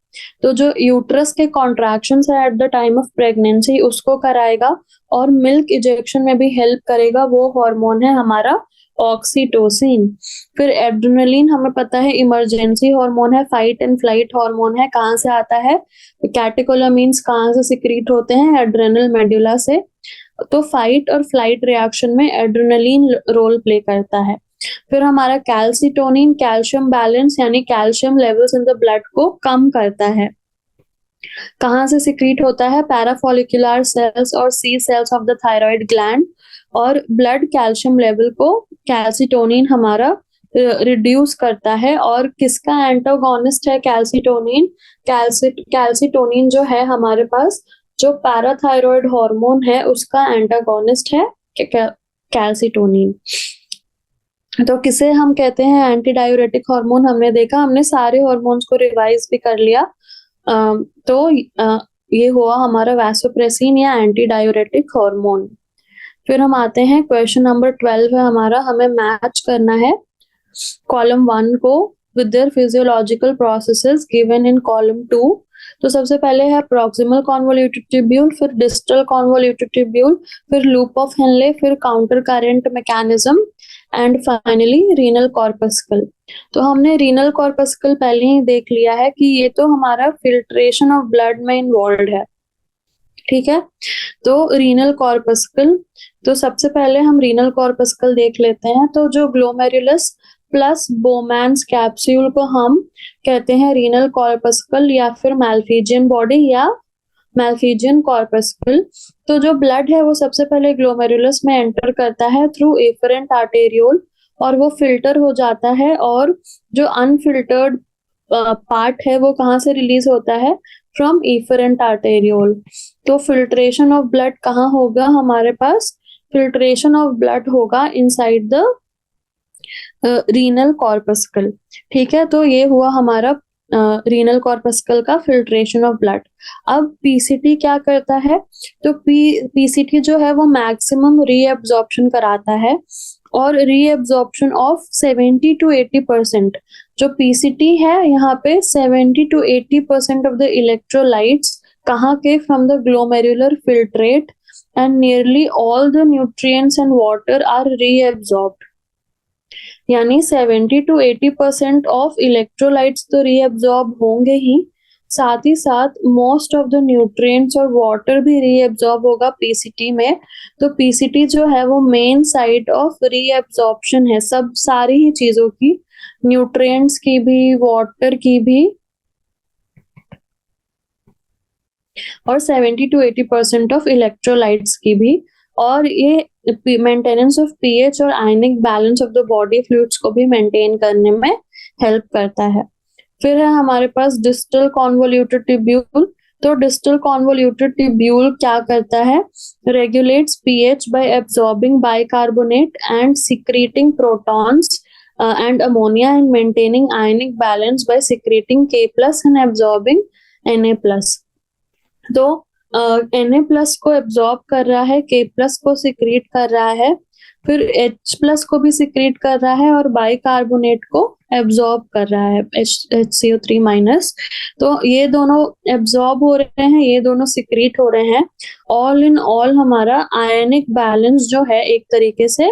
तो जो यूट्रस के कॉन्ट्रैक्शंस है at the time of pregnancy उसको कराएगा, और milk ejection में भी help करेगा, वो हार्मोन है हमारा ऑक्सीटोसिन। फिर एड्रेनलिन हमें पता है इमरजेंसी हार्मोन है, फाइट एंड फ्लाइट हार्मोन है। कहाँ से आता है, कैटेकोलामीन्स कहाँ से सिक्रीट होते हैं, एड्रेनल मेडुला से। तो फाइट और फ्लाइट रिएक्शन में एड्रेनलिन रोल प्ले करता है। फिर हमारा कैल्सिटोनिन कैल्शियम बैलेंस यानी calcium levels in the blood को कम करता है। कहाँ से सिक्रीट होता है, पैराफॉलिकुलर सेल्स और C cells of the thyroid gland. और ब्लड कैल्शियम लेवल को कैल्सिटोनिन हमारा रिड्यूस करता है। और किसका एंटागोनिस्ट है कैल्सिटोनिन, कैल्सिटोनिन जो है हमारे पास जो पैराथायरॉयड हार्मोन है उसका एंटागोनिस्ट है कैल्सिटोनिन। तो किसे हम कहते हैं एंटी डायूरेटिक हार्मोन, हमने देखा, हमने सारे हार्मोन्स को रिवाइज भी कर लिया। तो ये हुआ हमारा वैसोप्रेसिन या एंटी डायूरेटिक हार्मोन। फिर हम आते हैं क्वेश्चन नंबर 12 है हमारा, हमें मैच करना है कॉलम 1 को with their physiological processes given in column 2। तो सबसे पहले है प्रॉक्सिमल कॉन्वोल्यूटेड ट्यूब्यूल, फिर डिस्टल कॉन्वोल्यूटेड ट्यूब्यूल, फिर लूप ऑफ हेनले, फिर counter current mechanism and finally renal corpuscle. तो हमने रीनल कॉर्पस्कल पहले ही देख लिया है कि ये तो हमारा फिल्ट्रेशन ऑफ ब्लड में इन्वॉल्व है, ठीक है। तो रीनल कॉर्पस्कल, तो सबसे पहले हम रीनल कॉर्पस्कल देख लेते हैं। तो जो ग्लोमेरुलस प्लस बोमैन्स कैप्सूल को हम कहते हैं रीनल कॉर्पस्कल या फिर मैल्फिजियन बॉडी या मैल्फिजियन कॉर्पस्कल। तो जो ब्लड है वो सबसे पहले ग्लोमेरुलस में एंटर करता है थ्रू एफरेंट आर्टेरियोल, और वो फिल्टर हो जाता है, और जो अनफिल्टर्ड पार्ट है वो कहाँ से रिलीज होता है, फ्रॉम एफरेंट आर्टेरियोल। तो फिल्ट्रेशन ऑफ ब्लड कहाँ होगा हमारे पास, फिल्ट्रेशन ऑफ ब्लड होगा इनसाइड द रीनल कॉर्पस्कल, ठीक है। तो ये हुआ हमारा रीनल कॉर्पस्कल का फिल्ट्रेशन ऑफ ब्लड। अब पीसीटी क्या करता है, तो पीसीटी जो है वो मैक्सिमम रीअब्जॉर्प्शन कराता है, और रीअब्जॉर्प्शन ऑफ 70 to 80%। जो पीसीटी है यहाँ पे 70 to 80% ऑफ द इलेक्ट्रोलाइट्स कहाँ के, from the glomerular filtrate, and nearly all the nutrients and water are reabsorbed. यानी 70 to 80% ऑफ इलेक्ट्रोलाइट्स तो रीअब्जॉर्ब होंगे ही, साथ ही साथ मोस्ट ऑफ द न्यूट्रिएंट्स और वाटर भी रीअब्जॉर्ब होगा पीसीटी में। तो पीसीटी जो है वो मेन साइट ऑफ रीअब्जॉर्प्शन है, सब सारी ही चीजों की, न्यूट्रिएंट्स की भी, वाटर की भी, और 70 to 80% ऑफ इलेक्ट्रोलाइट्स की भी। और ये मेंटेनेंस ऑफ पीएच और आयनिक balance of the body fluids को भी मेंटेन करने में हेल्प करता है। फिर है हमारे पास डिस्टल कॉन्वोल्यूटेड ट्यूब्यूल। तो डिस्टल कॉन्वोल्यूटेड ट्यूब्यूल क्या करता है, regulates pH bye absorbing bicarbonate and secreting protons and ammonia, and maintaining ionic balance by secreting K+ and absorbing Na+. तो Na+ को एब्जॉर्ब कर रहा है, K+ को सिक्रीट कर रहा है, फिर H+ को भी सिक्रीट कर रहा है, और बाइकार्बोनेट को एब्जॉर्ब कर रहा है, HCO3-। तो ये दोनों एब्जॉर्ब हो रहे हैं, ये दोनों सिक्रीट हो रहे हैं। ऑल इन ऑल हमारा आयनिक बैलेंस जो है एक तरीके से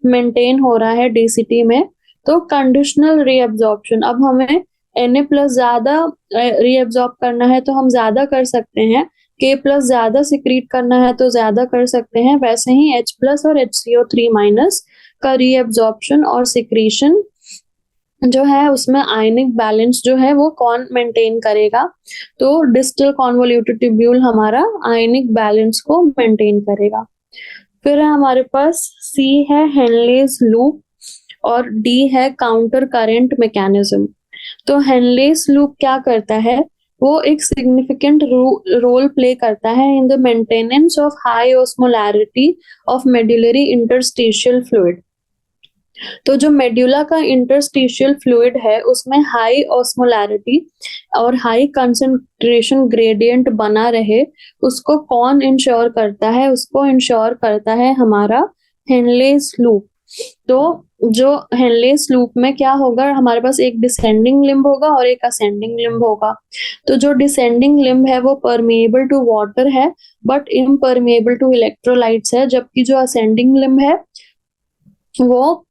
मेंटेन हो रहा है डीसीटी में। तो कंडीशनल रीअब्जॉर्प्शन, अब हमें Na+ ज्यादा रीअब्जॉर्ब करना है तो हम ज्यादा कर सकते हैं, K+ ज्यादा सिक्रीट करना है तो ज्यादा कर सकते हैं, वैसे ही H+ और HCO3- का रीअब्जॉर्प्शन और सिक्रीशन जो है उसमें आयनिक बैलेंस जो है वो कौन मेंटेन करेगा? तो डिस्टल कॉन्वोल्यूटेड ट्यूब्यूल हमारा आयनिक बैलेंस को मेंटेन करेगा। फिर है हमारे पास सी है हेनलेज लूप और डी है काउंटर करंट मैकेनिज्म। तो हेनलेज लूप क्या करता है? वो एक सिग्निफिकेंट रोल प्ले करता है in the maintenance of high osmolarity of medullary interstitial fluid. तो जो मेड्यूला का इंटरस्टिशियल फ्लूइड है उसमें हाई ऑस्मोलैरिटी और हाई कंसंट्रेशन ग्रेडियंट बना रहे, उसको कौन इंश्योर करता है? उसको इंश्योर करता है हमारा हेनलेस लूप। तो जो हेनलेस लूप में क्या होगा, हमारे पास एक डिसेंडिंग लिम्ब होगा और एक असेंडिंग लिम्ब होगा। तो जो डिसेंडिंग लिम्ब है वो परमेएबल टू वाटर है बट इम्परमेएबल टू इलेक्ट्रोलाइट्स है, जबकि जो असेंडिंग लिम्ब है वो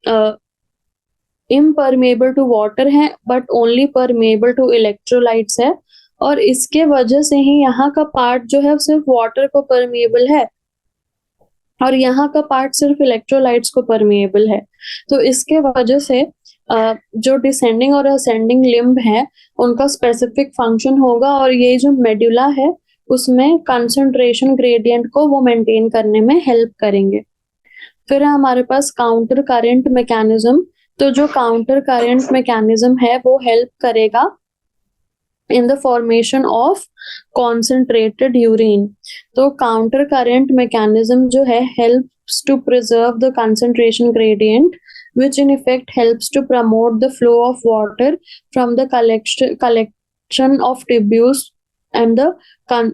इम्परमेएबल टू वाटर है but only permeable to electrolytes है। और इसके वजह से ही यहाँ का पार्ट जो है सिर्फ वाटर को परमेएबल है और यहाँ का पार्ट सिर्फ इलेक्ट्रोलाइट्स को परमेएबल है। तो इसके वजह से जो डिसेंडिंग और असेंडिंग लिम्ब है उनका स्पेसिफिक फंक्शन होगा और ये जो मेडुला है उसमें कंसंट्रेशन ग्रेडियंट को वो मेंटेन करने में हेल्प करेंगे। फिर है हमारे पास काउंटर करंट मैकेनिज्म। तो जो काउंटर करंट मैकेनिज्म है वो हेल्प करेगा in the formation of concentrated urine. तो काउंटर करंट मैकेनिज्म जो है helps to preserve the concentration gradient which in effect helps to promote the flow of water from the collection of tubules and the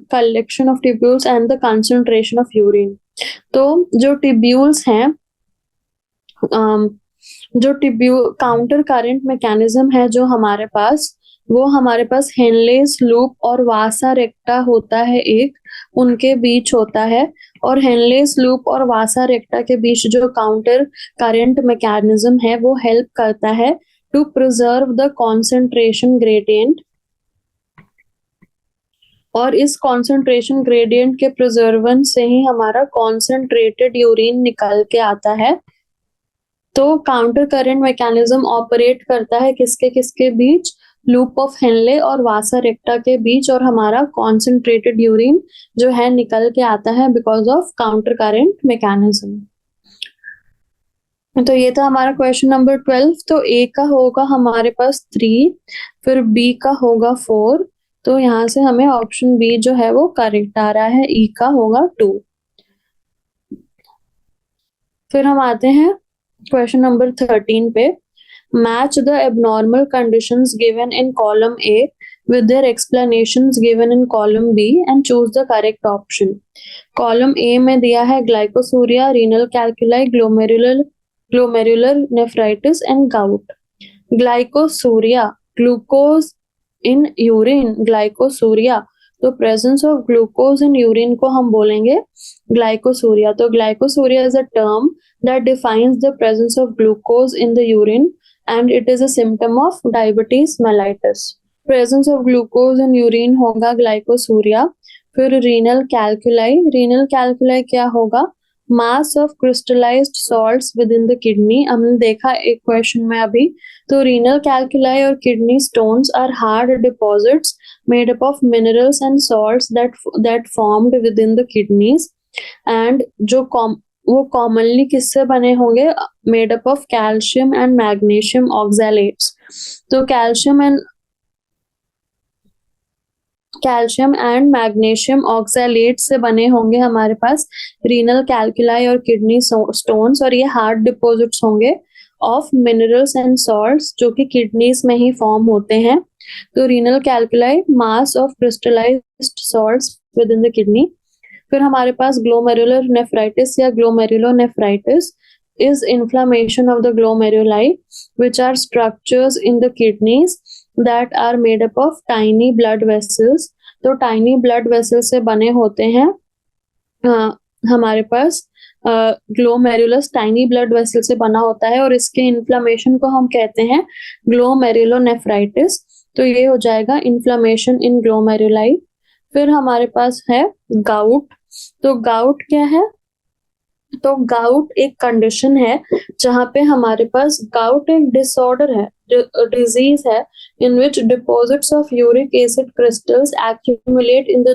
collection of tubules and the concentration of urine। तो जो tubules हैं, जो counter current mechanism है जो हमारे पास, वो हमारे पास Henle's loop और वासा रेक्टा होता है एक, उनके बीच होता है। और हेनलेस लूप और वासा रेक्टा के बीच जो काउंटर करंट मैकेनिज्म है वो हेल्प करता है to preserve the concentration gradient. और इस कॉन्सेंट्रेशन ग्रेडियंट के प्रिजर्वेंस से ही हमारा कॉन्सेंट्रेटेड यूरिन निकल के आता है। तो काउंटर करंट मैकेनिज्म ऑपरेट करता है किसके किसके बीच? लूप ऑफ हेनले और वासा रेक्टा के बीच, और हमारा कॉन्सेंट्रेटेड यूरिन जो है निकल के आता है because of counter current mechanism. तो ये था हमारा क्वेश्चन नंबर 12। तो ए का होगा हमारे पास 3, फिर बी का होगा 4। तो यहाँ से हमें ऑप्शन बी जो है वो करेक्ट आ रहा है, ई का होगा 2। फिर हम आते हैं क्वेश्चन नंबर 13 पे। Match the abnormal conditions given in column A with their explanations given in column B and choose the correct option। Column A में दिया है glycosuria, renal calculi, glomerular nephritis and gout. Glycosuria, glucose in urine, glycosuria, तो presence of glucose in urine को हम बोलेंगे glycosuria. तो glycosuria is a term that defines the presence of glucose in the urine and it is a symptom of diabetes mellitus। presence of glucose in urine होगा glycosuria. फिर renal कैल्कुलाई क्या होगा? Mass of crystallised salts with in the kidney. हमने देखा एक question में अभी। तो रीनल कैल्कुलाई और kidney stones are hard deposits made up of minerals and salts that formed within the kidneys and वो कॉमनली किससे बने होंगे? Made up of calcium and magnesium oxalates. तो कैल्शियम एंड मैग्नीशियम ऑक्सैलेट से बने होंगे हमारे पास रीनल कैल्कुलाई और किडनी स्टोन्स, और ये हार्ड डिपॉजिट्स होंगे ऑफ मिनरल्स एंड सॉल्ट्स जो कि किडनीज में ही फॉर्म होते हैं। तो renal कैल्कुलाई, mass of crystallised salts with in the kidney. फिर हमारे पास ग्लोमेरुलर नेफ्राइटिस या glomerulonephritis is inflammation of the glomeruli which are structures in the kidneys that are made up of tiny blood vessels। तो tiny blood vessels से बने होते हैं हमारे पास glomerulus tiny blood vessel से बना होता है और इसके इन्फ्लामेशन को हम कहते हैं ग्लोमेरुलोनेफ्राइटिस। तो ये हो जाएगा इन्फ्लामेशन इन ग्लोमेरुलाई। फिर हमारे पास है गाउट। तो गाउट क्या है? तो गाउट एक कंडीशन है जहाँ पे हमारे पास, गाउट एक डिसऑर्डर है, डिजीज है, in which deposits of uric acid crystals accumulate in the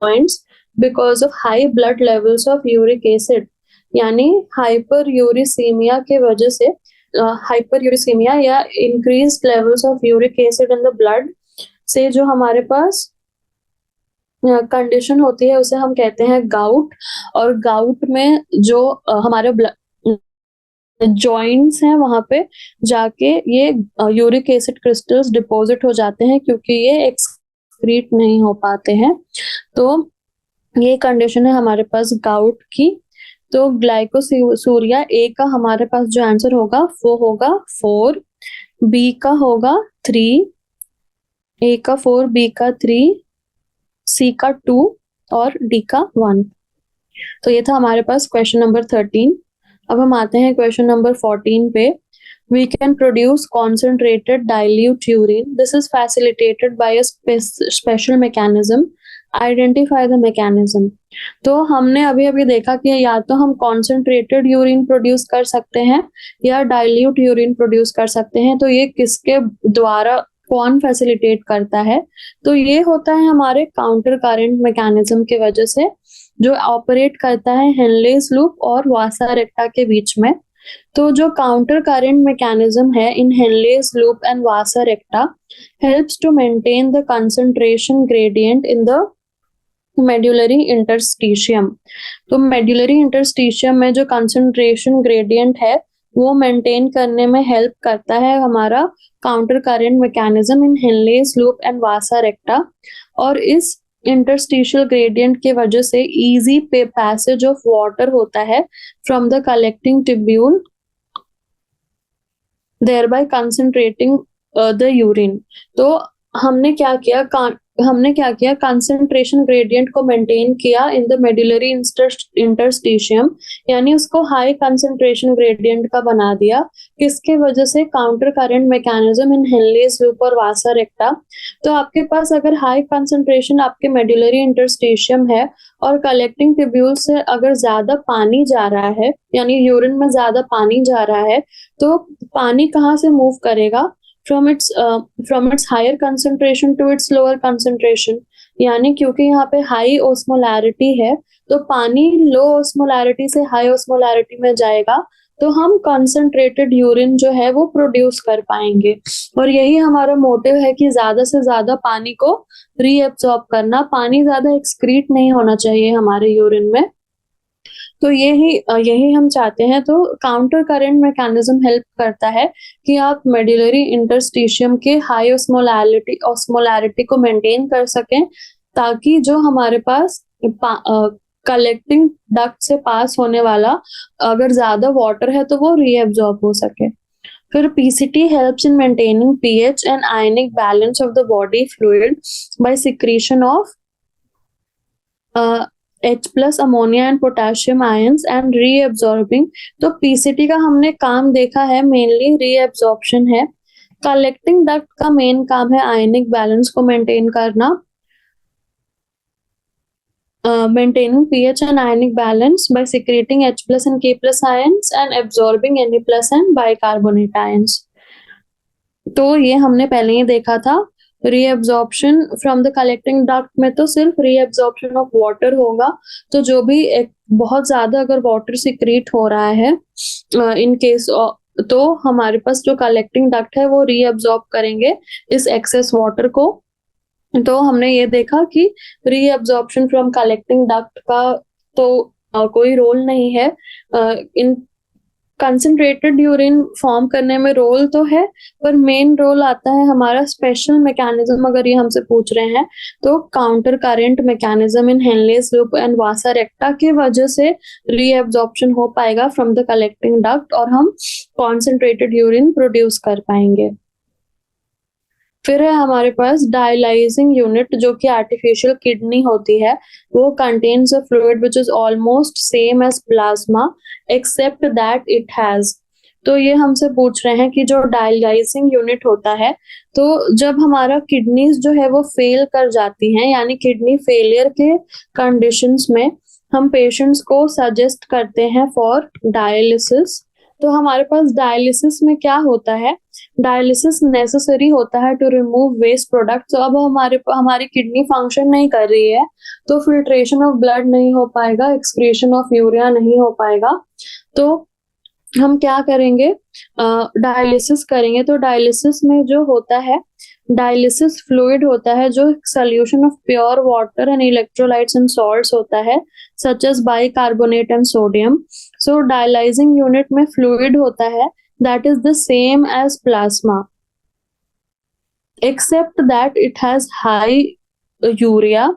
joints because of high blood levels of uric acid। यानी हाइपर यूरिसीमिया के वजह से, हाइपर यूरिसीमिया या increase levels of uric acid in the blood से जो हमारे पास condition होती है उसे हम कहते हैं गाउट। और गाउट में जो हमारे जॉइंट्स हैं वहां पे जाके ये यूरिक एसिड क्रिस्टल्स डिपॉजिट हो जाते हैं क्योंकि ये एक्सक्रीट नहीं हो पाते हैं। तो ये कंडीशन है हमारे पास गाउट की। तो ग्लाइकोसूरिया ए का हमारे पास जो आंसर होगा वो होगा 4, बी का होगा 3, ए का 4, बी का 3, सी का 2 और डी का 1। तो ये था हमारे पास क्वेश्चन नंबर 13। अब हम आते हैं क्वेश्चन नंबर 14 पे। We can produce concentrated dilute urine. This is facilitated by a special mechanism. Identify the mechanism. तो हमने अभी अभी देखा कि या तो हम concentrated urine प्रोड्यूस कर सकते हैं या dilute urine प्रोड्यूस कर सकते हैं। तो ये किसके द्वारा, कौन फैसिलिटेट करता है? तो ये होता है हमारे काउंटर करंट मैकेनिज्म की वजह से, जो ऑपरेट करता है हेनलेस लूप और वासा रेक्टा के बीच में। तो जो काउंटर करंट मैकेनिज्म है in Henle's loop and vasa recta helps to maintain the concentration gradient in the medullary interstitium. तो मेड्युलरी इंटरस्टिशियम में जो कंसंट्रेशन ग्रेडियंट है वो मेंटेन करने में हेल्प करता है हमारा counter current mechanism in Henle's loop and vasa रेक्टा। और इस इंटरस्टिशियल ग्रेडियंट की वजह से इजी पैसेज ऑफ वाटर होता है from the collecting tubule, thereby concentrating the urine। तो हमने क्या किया, कंसंट्रेशन ग्रेडियंट को मेंटेन किया इन द मेडुलरी इंटरस्टिशियम, यानी उसको हाई कंसंट्रेशन ग्रेडियंट का बना दिया। किसके वजह से? Counter current mechanism in Henle's loop और वासा रेक्टा। तो आपके पास अगर हाई कंसंट्रेशन आपके मेडुलरी इंटरस्टिशियम है और कलेक्टिंग ट्यूब्यूल से अगर ज्यादा पानी जा रहा है, यानी यूरिन में ज्यादा पानी जा रहा है, तो पानी कहाँ से मूव करेगा? from its higher concentration to its lower concentration। यानी क्योंकि यहाँ पे हाई ओस्मोलैरिटी है तो पानी लो ओस्मोलैरिटी से हाई ओस्मोलैरिटी में जाएगा, तो हम कंसंट्रेटेड यूरिन जो है वो प्रोड्यूस कर पाएंगे। और यही हमारा मोटिव है कि ज्यादा से ज्यादा पानी को रीएब्सॉर्ब करना, पानी ज्यादा एक्सक्रीट नहीं होना चाहिए हमारे यूरिन में। तो यही हम चाहते हैं। तो काउंटर करंट मैकेनिज्म हेल्प करता है कि आप मेडुलरी इंटरस्टिशियम के हाई ऑस्मोलैरिटी को मेंटेन कर सकें, ताकि जो हमारे पास कलेक्टिंग डक्ट से पास होने वाला अगर ज्यादा वाटर है तो वो रीएब्सॉर्ब हो सके। फिर PCT helps in maintaining pH and ionic balance of the body fluid by secretion of H+ ammonia and potassium ions and reabsorbing. तो पीसीटी का हमने काम देखा है, मेनली रीएब्सॉर्प्शन है। कलेक्टिंग डक्ट का मेन काम है आयनिक बैलेंस को मेंटेन करना, maintaining pH and ionic balance by secreting H+ and K+ ions and absorbing Na+ and bicarbonate ions। तो ये हमने पहले ही देखा था। Reabsorption from the collecting duct में तो सिर्फ रीएब्सॉर्प्शन ऑफ वाटर होगा। तो जो भी बहुत ज्यादा अगर वाटर सिक्रीट हो रहा है इन केस, तो हमारे पास जो कलेक्टिंग डक्ट है वो रीएब्सॉर्ब करेंगे इस एक्सेस वाटर को। तो हमने ये देखा कि रीएब्सॉर्प्शन फ्रॉम कलेक्टिंग डक्ट का तो कोई रोल नहीं है। इन कंसंट्रेटेड यूरिन फॉर्म करने में रोल तो है, पर मेन रोल आता है हमारा स्पेशल मैकेनिज्म। अगर ये हमसे पूछ रहे हैं तो counter current mechanism in Henle's loop and vasa रेक्टा की वजह से रीएब्सॉर्प्शन हो पाएगा फ्रॉम द कलेक्टिंग डक्ट और हम कॉन्सेंट्रेटेड यूरिन प्रोड्यूस कर पाएंगे। फिर है हमारे पास डायलाइजिंग यूनिट, जो कि आर्टिफिशियल किडनी होती है। वो contains a fluid which is almost same as plasma except that it has. तो ये हमसे पूछ रहे हैं कि जो डायलाइजिंग यूनिट होता है, तो जब हमारा किडनीज जो है वो फेल कर जाती हैं, यानी किडनी फेलियर के कंडीशंस में हम पेशेंट्स को सजेस्ट करते हैं फॉर डायलिसिस। तो हमारे पास डायलिसिस में क्या होता है, डायलिसिस नेसेसरी होता है टू रिमूव वेस्ट प्रोडक्ट। तो अब हमारी किडनी फंक्शन नहीं कर रही है, तो फिल्ट्रेशन ऑफ ब्लड नहीं हो पाएगा, एक्सक्रीशन ऑफ यूरिया नहीं हो पाएगा। तो हम क्या करेंगे, डायलिसिस करेंगे। तो डायलिसिस में जो होता है, डायलिसिस फ्लूइड होता है जो solution of pure water and electrolytes and salts होता है, such as bicarbonate and sodium. So dialysing unit में फ्लूइड होता है that is the same as plasma, except that it has high urea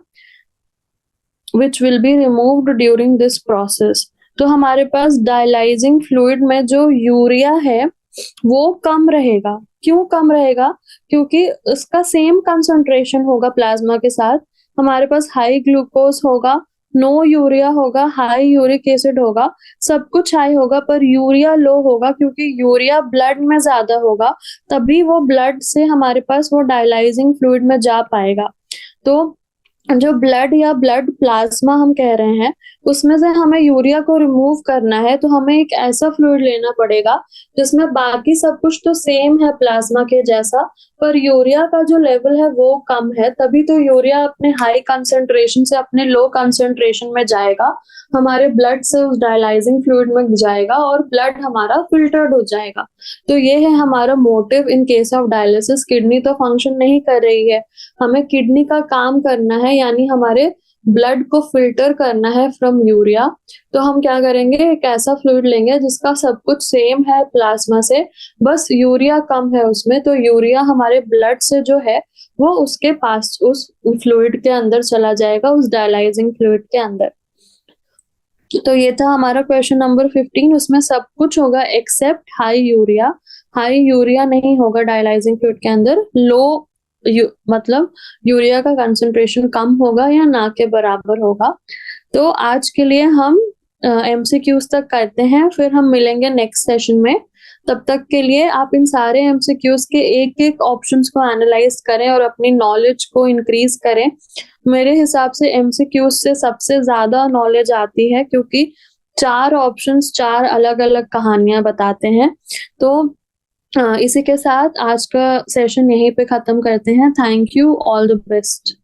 which will be removed during this process। तो हमारे पास dialysing fluid में जो urea है वो कम रहेगा। क्यों कम रहेगा? क्योंकि इसका सेम कंसंट्रेशन होगा प्लाज्मा के साथ। हमारे पास हाई ग्लूकोज होगा, नो यूरिया होगा, हाई यूरिक एसिड होगा, सब कुछ हाई होगा, पर यूरिया लो होगा क्योंकि यूरिया ब्लड में ज्यादा होगा, तभी वो ब्लड से हमारे पास वो डायलाइजिंग फ्लूइड में जा पाएगा। तो जो ब्लड या ब्लड प्लाज्मा हम कह रहे हैं, उसमें से हमें यूरिया को रिमूव करना है, तो हमें एक ऐसा फ्लूइड लेना पड़ेगा जिसमें बाकी सब कुछ तो सेम है प्लाज्मा के जैसा, पर यूरिया का जो लेवल है वो कम है। तभी तो यूरिया अपने हाई कंसंट्रेशन से अपने लो कंसंट्रेशन में जाएगा, हमारे ब्लड से उस डायलाइजिंग फ्लूइड में जाएगा और ब्लड हमारा फिल्टर्ड हो जाएगा। तो ये है हमारा motive in case of dialysis. Kidney तो फंक्शन नहीं कर रही है, हमें किडनी का काम करना है, यानी हमारे ब्लड को फिल्टर करना है फ्रॉम यूरिया। तो हम क्या करेंगे, एक ऐसा फ्लूइड लेंगे जिसका सब कुछ सेम है प्लाज्मा से, बस यूरिया कम है उसमें। तो यूरिया हमारे ब्लड से जो है वो उसके पास उस फ्लूइड के अंदर चला जाएगा, उस डायलाइजिंग फ्लूइड के अंदर। तो ये था हमारा क्वेश्चन नंबर 15। उसमें सब कुछ होगा except high urea. High urea नहीं होगा डायलाइजिंग फ्लूइड के अंदर, लो मतलब यूरिया का कंसंट्रेशन कम होगा या ना के बराबर होगा। तो आज के लिए हम एमसीक्यूज तक करते हैं, फिर हम मिलेंगे नेक्स्ट सेशन में। तब तक के लिए आप इन सारे एमसीक्यूज के एक एक ऑप्शंस को एनालाइज करें और अपनी नॉलेज को इंक्रीज करें। मेरे हिसाब से एमसीक्यूज से सबसे ज्यादा नॉलेज आती है, क्योंकि 4 ऑप्शंस 4 अलग अलग कहानियां बताते हैं। तो इसी के साथ आज का सेशन यहीं पे खत्म करते हैं। Thank you, all the best.